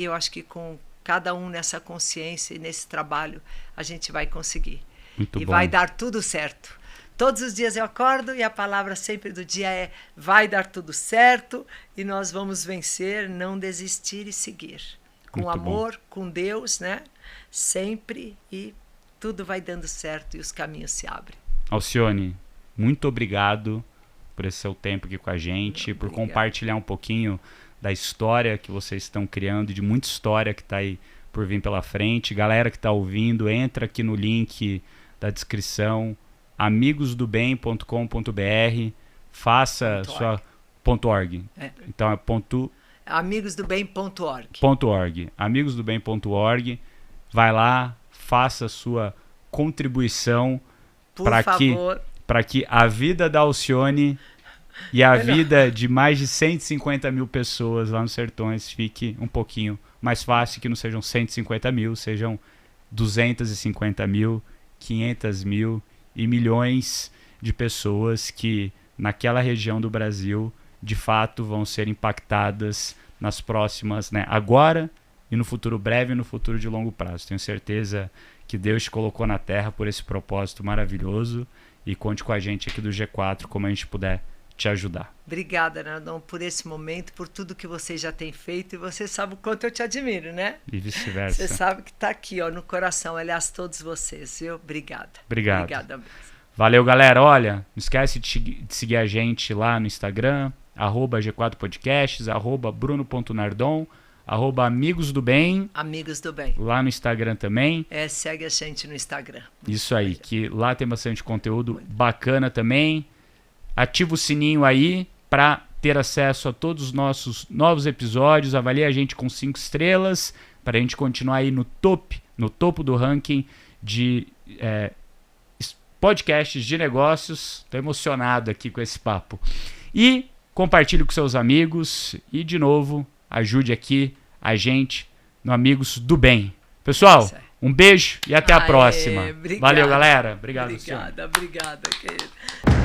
S1: eu acho que com cada um nessa consciência e nesse trabalho, a gente vai conseguir.
S2: Muito bom.
S1: Vai dar tudo certo. Todos os dias eu acordo e a palavra sempre do dia é: vai dar tudo certo e nós vamos vencer, não desistir e seguir. Com
S2: Muito
S1: amor,
S2: bom.
S1: com Deus, né? Sempre, e tudo vai dando certo e os caminhos se abrem.
S2: Alcione, muito obrigado por esse seu tempo aqui com a gente, por compartilhar um pouquinho da história que vocês estão criando, de muita história que está aí por vir pela frente. Galera que está ouvindo, entra aqui no link da descrição, amigosdobem.com.br, faça sua... .org. Então é amigosdobem.org. Amigosdobem.org. Vai lá, faça a sua contribuição para que a vida da Alcione e a vida de mais de 150 mil pessoas lá nos Sertões fique um pouquinho mais fácil, que não sejam 150 mil, sejam 250 mil, 500 mil e milhões de pessoas que naquela região do Brasil de fato vão ser impactadas nas próximas, né, agora e no futuro breve e no futuro de longo prazo. Tenho certeza que Deus te colocou na Terra por esse propósito maravilhoso, e conte com a gente aqui do G4 como a gente puder te ajudar.
S1: Obrigada, Nardon, por esse momento, por tudo que você já tem feito, e você sabe o quanto eu te admiro, né?
S2: E vice-versa.
S1: Você sabe que está aqui, no coração, aliás, todos vocês, viu? Obrigada. Obrigada mesmo.
S2: Valeu, galera. Olha, não esquece de seguir a gente lá no Instagram, @G4podcasts, @Bruno.Nardon, @Amigos do Bem.
S1: Amigos do Bem.
S2: Lá no Instagram também.
S1: Segue a gente no Instagram.
S2: Isso aí, que lá tem bastante conteúdo bacana também. Ativa o sininho aí para ter acesso a todos os nossos novos episódios, avalie a gente com 5 estrelas, para a gente continuar aí no topo do ranking de podcasts de negócios. Estou emocionado aqui com esse papo. E compartilhe com seus amigos e, de novo, ajude aqui a gente no Amigos do Bem. Pessoal, um beijo e até a próxima.
S1: Obrigada.
S2: Valeu, galera. Obrigado.
S1: Obrigada, querido.